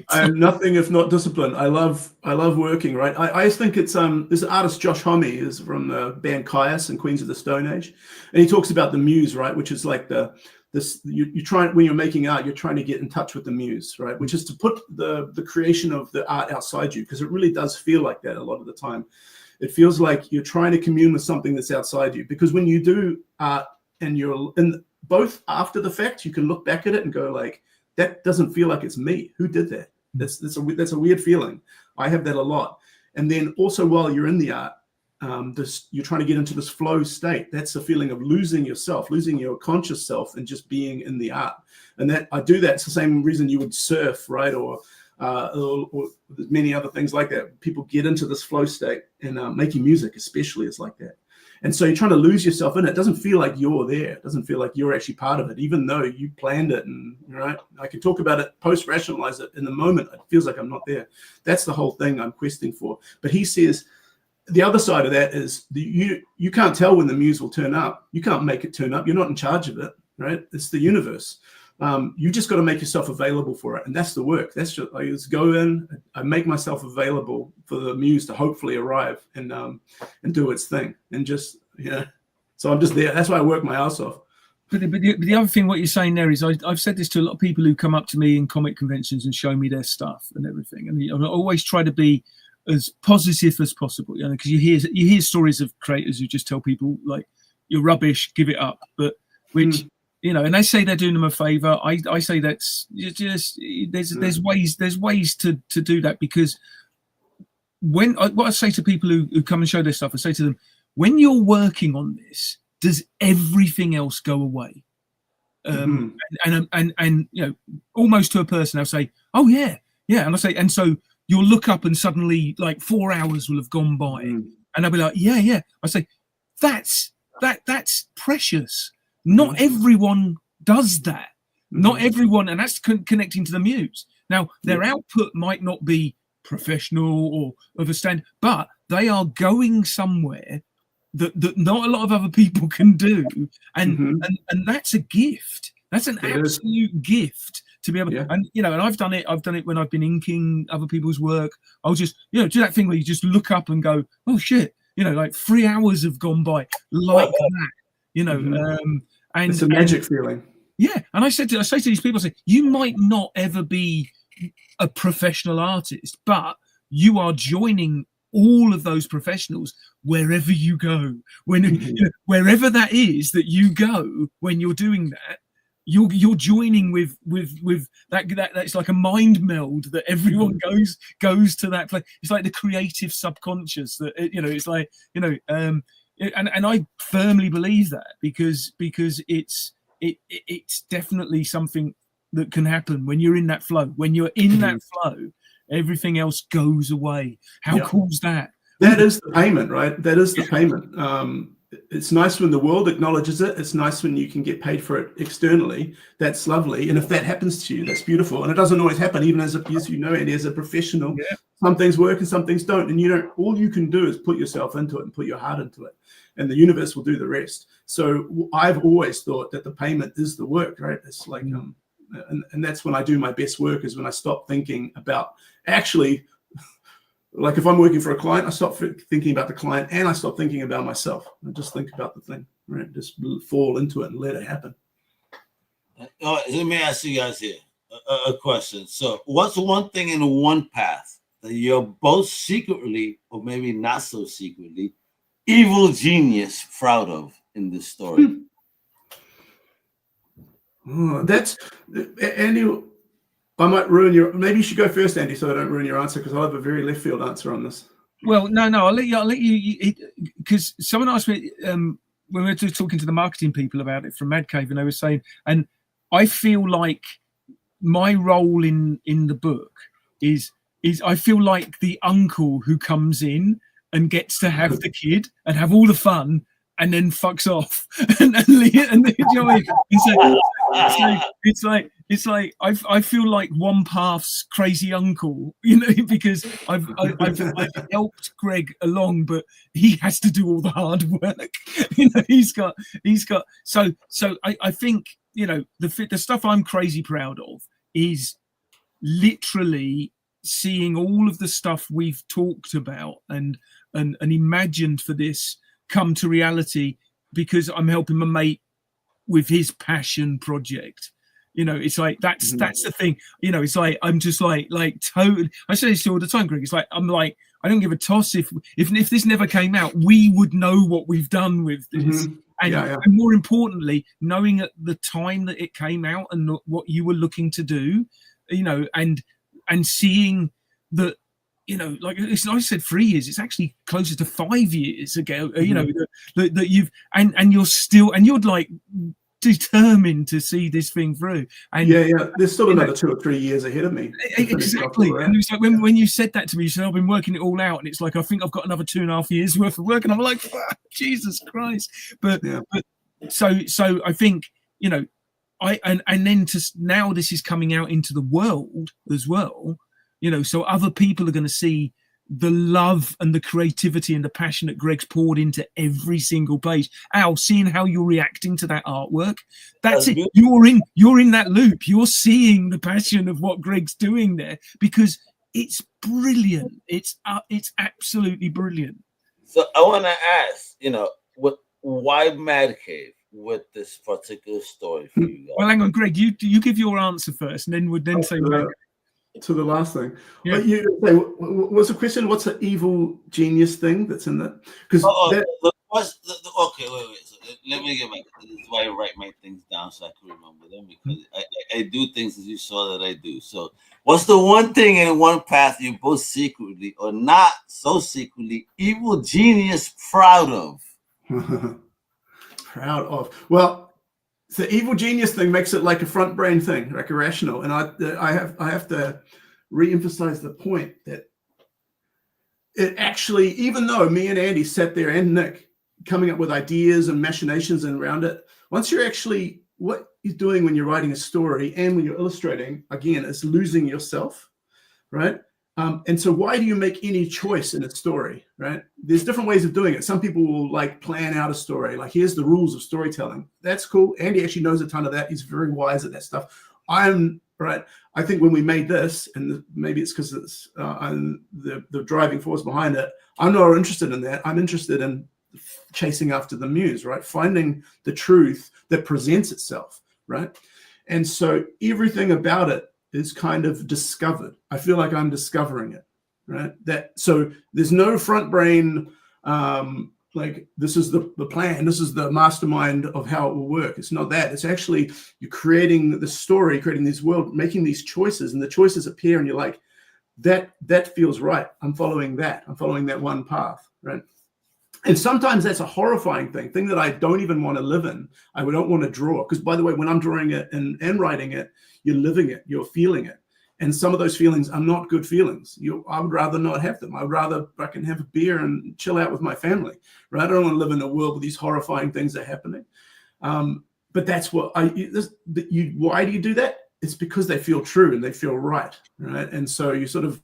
I'm nothing if not disciplined. I love working. Right. I just think it's this artist Josh Homme is from the band Caius and Queens of the Stone Age, and he talks about the muse, right, which is like you try when you're making art, you're trying to get in touch with the muse, right? Which is to put the creation of the art outside you, because it really does feel like that a lot of the time. It feels like you're trying to commune with something that's outside you, because when you do art and you're in both after the fact, you can look back at it and go like, that doesn't feel like it's me. Who did that? That's a weird feeling. I have that a lot. And then also while you're in the art, you're trying to get into this flow state. That's the feeling of losing yourself, losing your conscious self, and just being in the art. And that I do that. It's the same reason you would surf, right? Or many other things like that. People get into this flow state, and making music especially is like that. And so you're trying to lose yourself in it. It doesn't feel like you're there. It doesn't feel like you're actually part of it, even though you planned it. And right, I can talk about it, post-rationalize it. In the moment, it feels like I'm not there. That's the whole thing I'm questing for. But he says the other side of that is you can't tell when the muse will turn up. You can't make it turn up. You're not in charge of it, right? It's the universe. You just got to make yourself available for it, and that's the work. That's just I just go in, I make myself available for the muse to hopefully arrive and do its thing, and just So I'm just there. That's why I work my ass off. But the other thing, what you're saying there is, I've said this to a lot of people who come up to me in comic conventions and show me their stuff and everything, and I always try to be as positive as possible, because you hear stories of creators who just tell people like, you're rubbish, give it up, but which. And they say they're doing them a favor. I say that's just there's ways to do that, because what I say to people who come and show their stuff, I say to them, when you're working on this, does everything else go away? And almost to a person, I'll say, oh yeah, and I say, and so you'll look up and suddenly like 4 hours will have gone by, and I'll be like, yeah. I say, that's precious. Not everyone does that. Not everyone, and that's connecting to the muse. Now, their output might not be professional or of a standard, but they are going somewhere that not a lot of other people can do, and that's a gift. That's an absolute gift to be able to. And and I've done it. I've done it when I've been inking other people's work. I'll just do that thing where you just look up and go, oh shit, like 3 hours have gone by like that. And it's a magic feeling. Yeah, and I say to these people, I say, you might not ever be a professional artist, but you are joining all of those professionals wherever you go. Wherever that is that you go when you're doing that, you're joining with that. That's like a mind meld that everyone goes to that place. It's like the creative subconscious that it's like And I firmly believe that because it's definitely something that can happen when you're in that flow. When you're in that flow, everything else goes away. How cool is that? That is the payment, right? That is the payment. It's nice when the world acknowledges it. It's nice when you can get paid for it externally. That's lovely. And if that happens to you, that's beautiful. And it doesn't always happen, even as Andy, as a professional. Yeah. Some things work and some things don't. And all you can do is put yourself into it and put your heart into it. And the universe will do the rest. So I've always thought that the payment is the work, right? It's like, and that's when I do my best work, is when I stop thinking about actually, like if I'm working for a client, I stop thinking about the client and I stop thinking about myself. I just think about the thing, right? Just fall into it and let it happen. Let me ask you guys here a question. So what's one thing in one path that you're both secretly, or maybe not so secretly, evil genius proud of in this story? That's Andy. I might ruin your. Maybe you should go first, Andy, so I don't ruin your answer, because I have a very left field answer on this. Well, no, I'll let you, because someone asked me when we were talking to the marketing people about it from Mad Cave, and they were saying, and I feel like my role in the book is I feel like the uncle who comes in and gets to have the kid and have all the fun, and then fucks off. and you know what I mean? It's like I feel like one path's crazy uncle, because I've helped Greg along, but he has to do all the hard work. He's got. So I think the stuff I'm crazy proud of is literally seeing all of the stuff we've talked about and imagined for this come to reality, because I'm helping my mate with his passion project. It's like that's the thing. It's like I'm just like totally. I say this all the time, Greg. It's like I'm like, I don't give a toss if this never came out. We would know what we've done with this, and more importantly, knowing at the time that it came out and what you were looking to do, and seeing that, like I said, 3 years, it's actually closer to 5 years ago, that you've, and you're like determined to see this thing through. And there's still another 2 or 3 years ahead of me. Exactly. And it's like when you said that to me, you said, I've been working it all out, and it's like, I think I've got another 2.5 years worth of work, and I'm like, Jesus Christ. But so I think, and then now this is coming out into the world as well, so other people are going to see the love and the creativity and the passion that Greg's poured into every single page. Al, seeing how you're reacting to that artwork, that's it. You're in that loop. You're seeing the passion of what Greg's doing there, because it's brilliant. It's absolutely brilliant. So I want to ask, why Mad Cave with this particular story for you guys? Well, hang on, Greg. You give your answer first, and then we'll say Mad Cave. To the last thing, but you say, what's the question? What's the evil genius thing that's in that? Because okay, wait. So let me get back. This is why I write my things down so I can remember them, because I do things as you saw that I do. So, what's the one thing in one path you both secretly or not so secretly evil genius proud of? Proud of? Well, the evil genius thing makes it like a front brain thing, like irrational. And I have to re-emphasize the point that it actually, even though me and Andy sat there and Nick coming up with ideas and machinations around it, once you're actually, what you're doing when you're writing a story and when you're illustrating, again, is losing yourself, right? And so why do you make any choice in a story, right? There's different ways of doing it. Some people will like plan out a story, like here's the rules of storytelling. That's cool. Andy actually knows a ton of that. He's very wise at that stuff. I'm right. I think when we made this, and maybe it's because it's the driving force behind it, I'm not interested in that. I'm interested in chasing after the muse, right? Finding the truth that presents itself, right? And so everything about it is kind of discovered. I feel like I'm discovering it, right? So there's no front brain, like this is the plan, this is the mastermind of how it will work. It's not that. It's actually you're creating the story, creating this world, making these choices, and the choices appear, and you're like, that feels right. I'm following that. I'm following that one path, right? And sometimes that's a horrifying thing that I don't even want to live in. I don't want to draw. Because by the way, when I'm drawing it and writing it, you're living it, you're feeling it. And some of those feelings are not good feelings. I would rather not have them. I'd rather I can have a beer and chill out with my family, right? I don't want to live in a world where these horrifying things are happening. But that's what why do you do that? It's because they feel true and they feel right? And so you sort of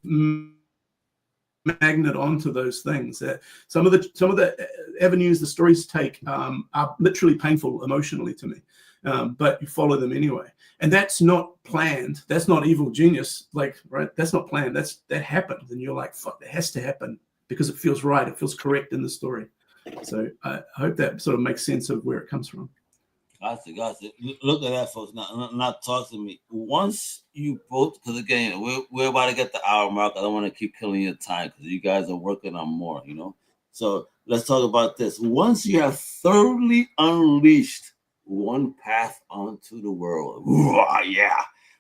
magnet onto those things. Some of the avenues the stories take are literally painful emotionally to me, but you follow them anyway. And that's not planned. That's not evil genius. Right? That's not planned. That happened, and you're like, fuck, that has to happen because it feels right. It feels correct in the story. So I hope that sort of makes sense of where it comes from. Gotcha. Look at that, folks. Not talk to me. Once you both, because again, we're about to get the hour mark. I don't want to keep killing your time because you guys are working on more, So let's talk about this. Once you have thoroughly unleashed one path onto the world,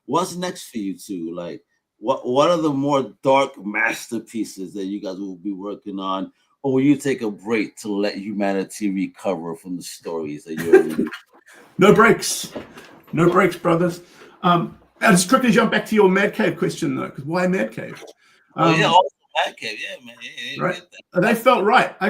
what's next for you two? Like, what are the more dark masterpieces that you guys will be working on, or will you take a break to let humanity recover from the stories that you're in? No breaks, brothers. I'll just quickly jump back to your Mad Cave question though, because why Mad Cave? Also Mad Cave, man. Right. They felt right. I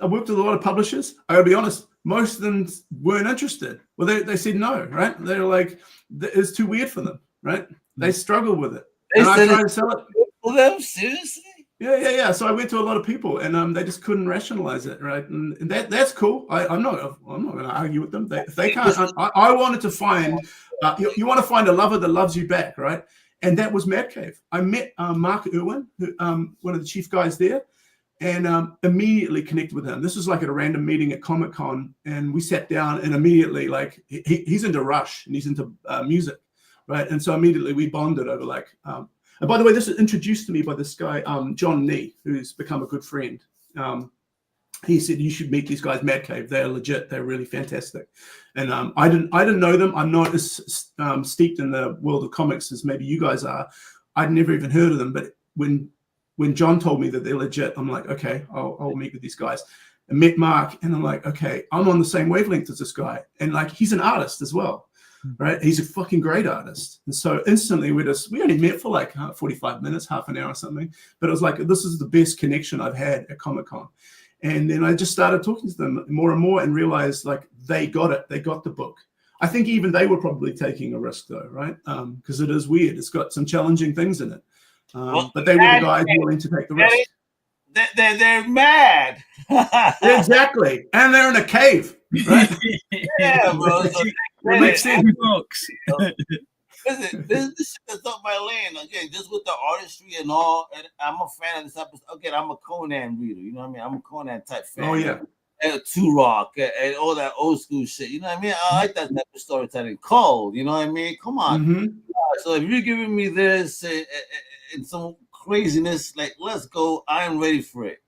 worked with a lot of publishers. I gotta be honest, most of them weren't interested. Well, they said no, right? They were like, it's too weird for them, right? They struggle with it. They I tried to sell it. For them, seriously? Yeah. So I went to a lot of people, and they just couldn't rationalize it, right? And that's cool. I'm not going to argue with them. If they can't. I wanted to find. You want to find a lover that loves you back, right? And that was Mad Cave. I met Mark Irwin, one of the chief guys there, and immediately connected with him. This was like at a random meeting at Comic-Con, and we sat down, and immediately, like, he's into Rush and he's into music, right? And so immediately we bonded over like. And by the way, this was introduced to me by this guy, John Nee, who's become a good friend. he said, you should meet these guys, Mad Cave. They're legit. They're really fantastic. And I didn't know them. I'm not as steeped in the world of comics as maybe you guys are. I'd never even heard of them. But when John told me that they're legit, I'm like, okay, I'll meet with these guys. I met Mark, and I'm like, okay, I'm on the same wavelength as this guy. And like, he's an artist as well, right? He's a fucking great artist. And so instantly we only met for like 45 minutes, half an hour or something. But it was like, this is the best connection I've had at Comic-Con. And then I just started talking to them more and more and realized like they got it. They got the book. I think even they were probably taking a risk though, right? Because it is weird. It's got some challenging things in it. But they were the guys willing to take the risk. They're mad. Exactly. And they're in a cave, right? Yeah, bro. So it makes sense. Listen, this shit is up my lane. Again, just with the artistry and all. And I'm a fan of this episode. Again, I'm a Conan reader. You know what I mean? I'm a Conan type fan. Oh, yeah. And Turok and all that old school shit. You know what I mean? I like that type of storytelling. Cold. You know what I mean? Come on. Mm-hmm. So if you're giving me this and some craziness, like, let's go. I'm ready for it.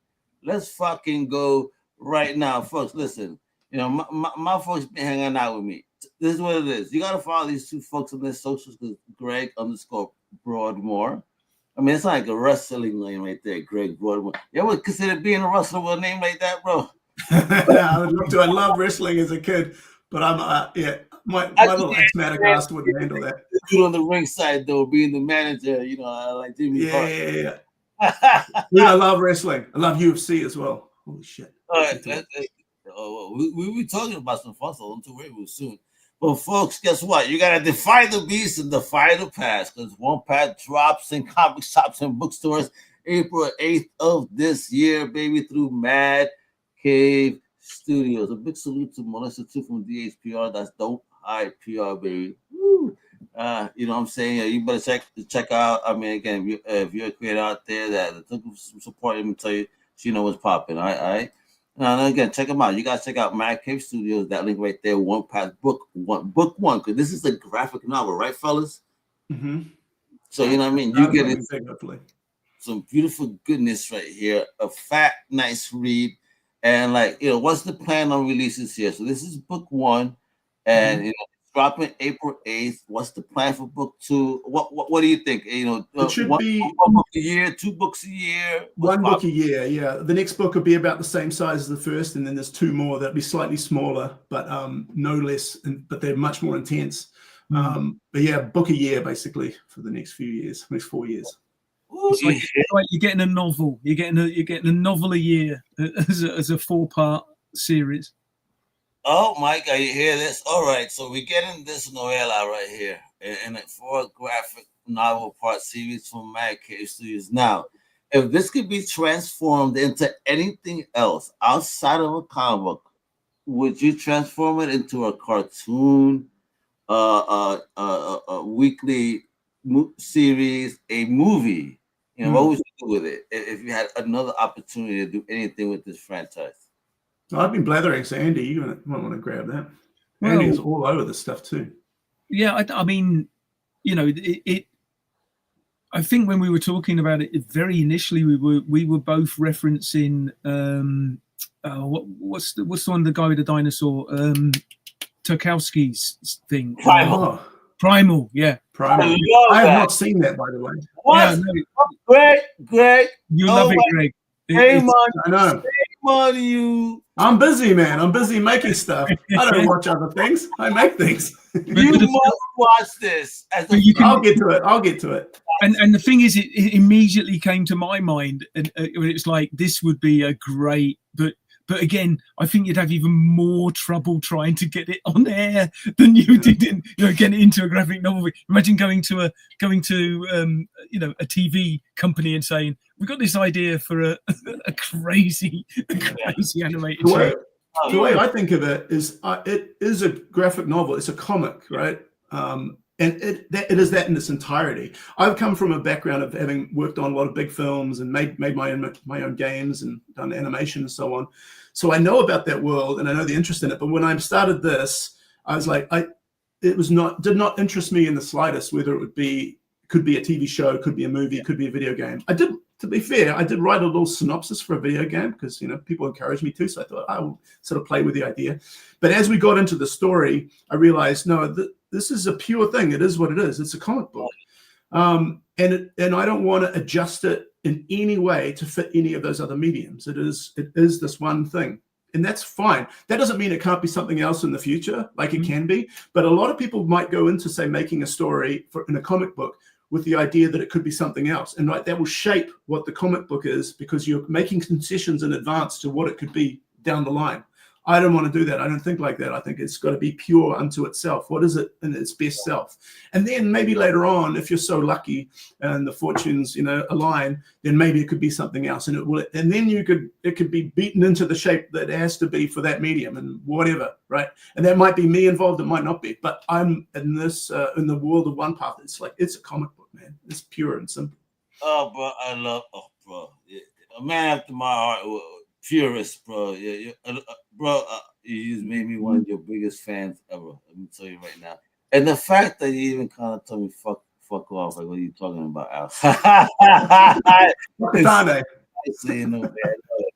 Let's fucking go right now. Folks, listen. You know, my folks been hanging out with me. This is what it is. You got to follow these two folks on their socials, Greg_Broadmore. I mean, it's like a wrestling name right there, Greg Broadmore. You ever consider being a wrestler with a name like that, bro? I would love to. I loved wrestling as a kid, but I'm, my little asthmatic ass wouldn't handle that. Dude on the ringside, though, being the manager, you know, like Jimmy Hart. Yeah. Dude, I love wrestling. I love UFC as well. Holy shit. All right. We were talking about some fun, so don't too worry soon. But folks, guess what? You gotta defy the beast and defy the past, because one pack drops in comic shops and bookstores April 8th of this year, baby, through Mad Cave Studios. A big salute to Melissa too from DHPR. That's dope. High PR, baby. Woo. You know what I'm saying? You better check out. I mean, again, if you're a creator out there that took some support, let me tell you, she knows what's popping. All right. Now, again, check them out. You guys check out Mad Cave Studios. That link right there. One pack book one, because this is a graphic novel, right, fellas? Mm-hmm. So you know what I mean. You get some beautiful goodness right here. A fat, nice read, and like what's the plan on releases here? So this is book one, and it's dropping April 8th. What's the plan for book two? What do you think? It should be one book a year, 2 books a year. One book a year, yeah. The next book will be about the same size as the first, and then there's 2 more that'll be slightly smaller, but no less, but they're much more intense. But yeah, book a year basically for the next 4 years. It's like you're getting a novel. You're getting a novel a year as a 4-part series. Oh, Mike, you hear this? All right, so we're getting this novella right here in a 4 graphic novel part series from Mad Cave Studios. Now, if this could be transformed into anything else outside of a comic book, would you transform it into a cartoon, a weekly series, a movie? What would you do with it if you had another opportunity to do anything with this franchise? I've been blathering, so Andy, you might want to grab that. Andy's all over this stuff too. Yeah, I mean, I think when we were talking about it very initially, we were both referencing what's the one, the guy with the dinosaur, Tarkowski's thing. Primal, yeah. Primal. I have not seen that, by the way. What? Yeah, Greg. You love it, Greg. Shame I know. on you. I'm busy, man. I'm busy making stuff. I don't watch other things. I make things. You must watch this. I'll get to it. And the thing is, it immediately came to my mind, and it's like, this would be a great, but again, I think you'd have even more trouble trying to get it on air than you did in, getting into a graphic novel. Imagine going to a TV company and saying, "We've got this idea for a crazy animated show." The way I think of it is a graphic novel. It's a comic, right? And it is that in its entirety. I've come from a background of having worked on a lot of big films and made my own games and done animation and so on. So I know about that world and I know the interest in it. But when I started this, I was like, did not interest me in the slightest whether it could be a TV show, could be a movie, could be a video game. I did to be fair, I did write a little synopsis for a video game because, people encouraged me to. So I thought I will sort of play with the idea. But as we got into the story, I realized, no, this is a pure thing. It is what it is. It's a comic book. And I don't want to adjust it in any way to fit any of those other mediums. It is this one thing. And that's fine. That doesn't mean it can't be something else in the future, like it can be. But a lot of people might go into, say, making a story in a comic book with the idea that it could be something else. And that will shape what the comic book is because you're making concessions in advance to what it could be down the line. I don't want to do that. I don't think like that. I think it's got to be pure unto itself. What is it in its best self? And then maybe later on, if you're so lucky and the fortunes, align, then maybe it could be something else. And then it could be beaten into the shape that it has to be for that medium and whatever, right? And that might be me involved. It might not be. But I'm in this, in the world of One Path. It's like, it's a comic book, man. It's pure and simple. Oh, bro, yeah. A man after my heart. Purist, bro. Yeah, bro. You just made me one of your biggest fans ever. Let me tell you right now. And the fact that you even kind of told me fuck off, like what are you talking about, Al? I say no, man.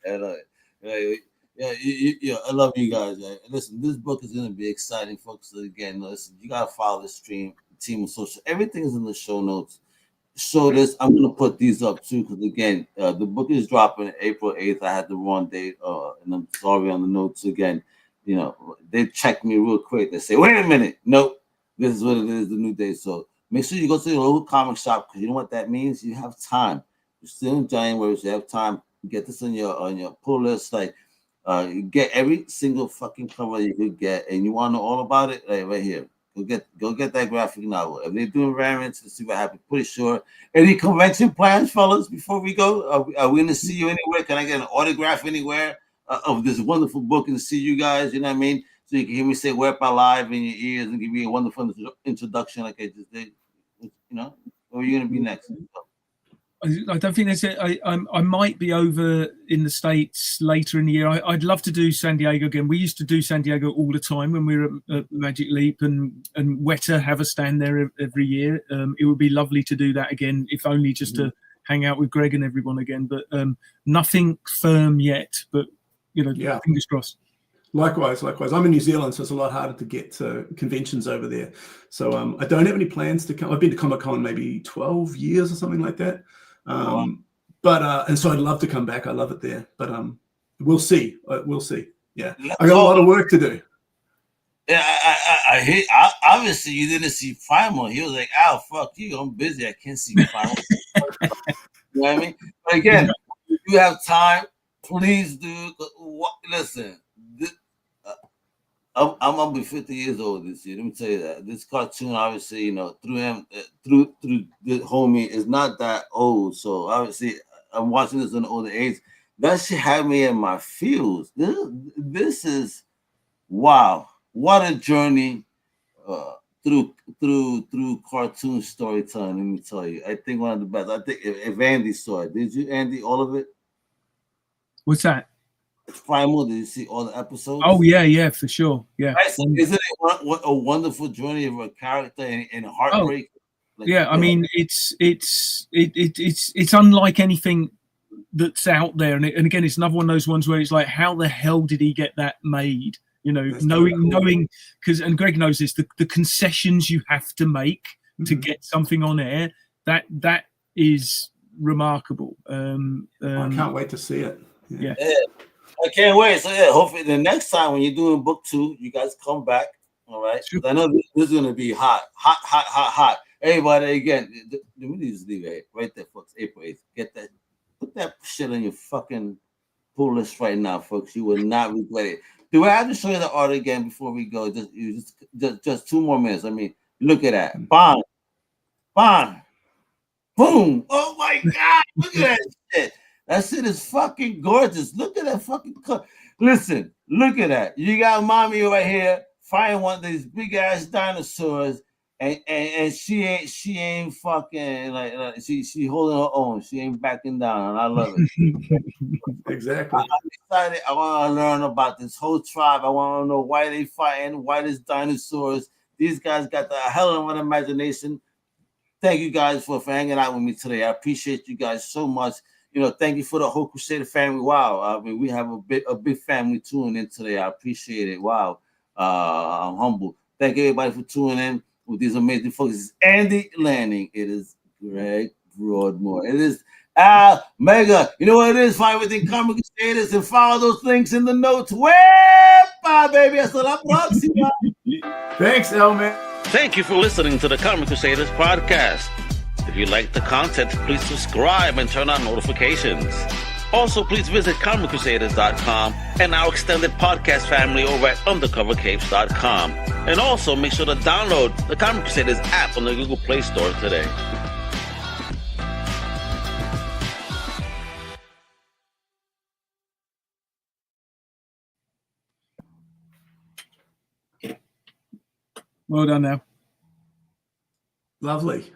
I love it. Yeah, I love you guys. Man. Listen, this book is gonna be exciting, folks. So again, listen, you gotta follow the team of social. Everything is in the show notes. So I'm going to put these up too because again, the book is dropping April 8th. I had the wrong date, and I'm sorry on the notes again. They checked me real quick. They say, "Wait a minute, nope, this is what it is, the new date." So make sure you go to your local comic shop because you know what that means. You have time. You're still in January, so you have time. Get this on your pull list. Like, get every single fucking cover you could get, and you want to know all about it. Like, right here. Go get that graphic novel. If they're doing variants, let's see what happens. Pretty sure. Any convention plans, fellas? Before we go, are we going to see you anywhere? Can I get an autograph anywhere of this wonderful book and see you guys? You know what I mean? So you can hear me say "Wear Up Live" in your ears and give me a wonderful introduction like I just did. Or are you going to be next? I don't think I might be over in the States later in the year. I'd love to do San Diego again. We used to do San Diego all the time when we were at Magic Leap and Weta have a stand there every year. It would be lovely to do that again, if only just to hang out with Greg and everyone again. But nothing firm yet. But fingers crossed. Likewise. I'm in New Zealand, so it's a lot harder to get to conventions over there. So I don't have any plans to come. I've been to Comic-Con maybe 12 years or something like that. And so I'd love to come back. I love it there, but we'll see. Yeah, I got a lot of work to do. Yeah, I hear. Obviously, you didn't see Primal. He was like, "Al, fuck you. I'm busy. I can't see Primal." You know what I mean? But again, if you have time, please do. Listen, I'm gonna be 50 years old this year. Let me tell you that. This cartoon, obviously, through him, through the homie, is not that old. So obviously, I'm watching this in the older age. That shit had me in my feels. This is wow. What a journey through cartoon storytelling. Let me tell you, I think one of the best. I think if Andy saw it, did you, Andy, all of it? What's that? Primal, did you see all the episodes? Oh yeah, for sure. Yeah. Isn't it a wonderful journey of a character and heartbreak? I mean, it's unlike anything that's out there, and again, it's another one of those ones where it's like, how the hell did he get that made? Knowing because, and Greg knows this, the concessions you have to make to get something on air, that is remarkable. I can't wait to see it. Yeah. I can't wait. So hopefully the next time when you're doing book 2, you guys come back. All right. Sure. I know this is gonna be hot. Everybody, again, let me just leave it right there, folks. April 8th. Put that shit on your fucking pull list right now, folks. You will not regret it. Do I have to show you the art again before we go? Just 2 more minutes. I mean, look at that. Bang. Boom. Oh my God. Look at that shit. That shit is fucking gorgeous. Look at that fucking Listen, look at that. You got mommy right here fighting one of these big ass dinosaurs, and she ain't fucking like she holding her own. She ain't backing down, and I love it. Exactly. I'm excited. I want to learn about this whole tribe. I want to know why they fighting, why there's dinosaurs. These guys got the hell of an imagination. Thank you guys for hanging out with me today. I appreciate you guys so much. thank you for the whole Crusader family. Wow. I mean, we have a big family tuning in today. I appreciate it. Wow. I'm humble. Thank everybody for tuning in with these amazing folks. It's Andy Lanning. It is Greg Broadmore. It is Al Mega. You know what it is? Find everything Comic Crusaders and follow those links in the notes. Bye, baby. Hasta la próxima. Thanks, Elman. Thank you for listening to the Comic Crusaders podcast. If you like the content, please subscribe and turn on notifications. Also, please visit comiccrusaders.shop and our extended podcast family over at undercovercapes.com. And also make sure to download the Comic Crusaders app on the Google Play Store today. Well done now. Lovely.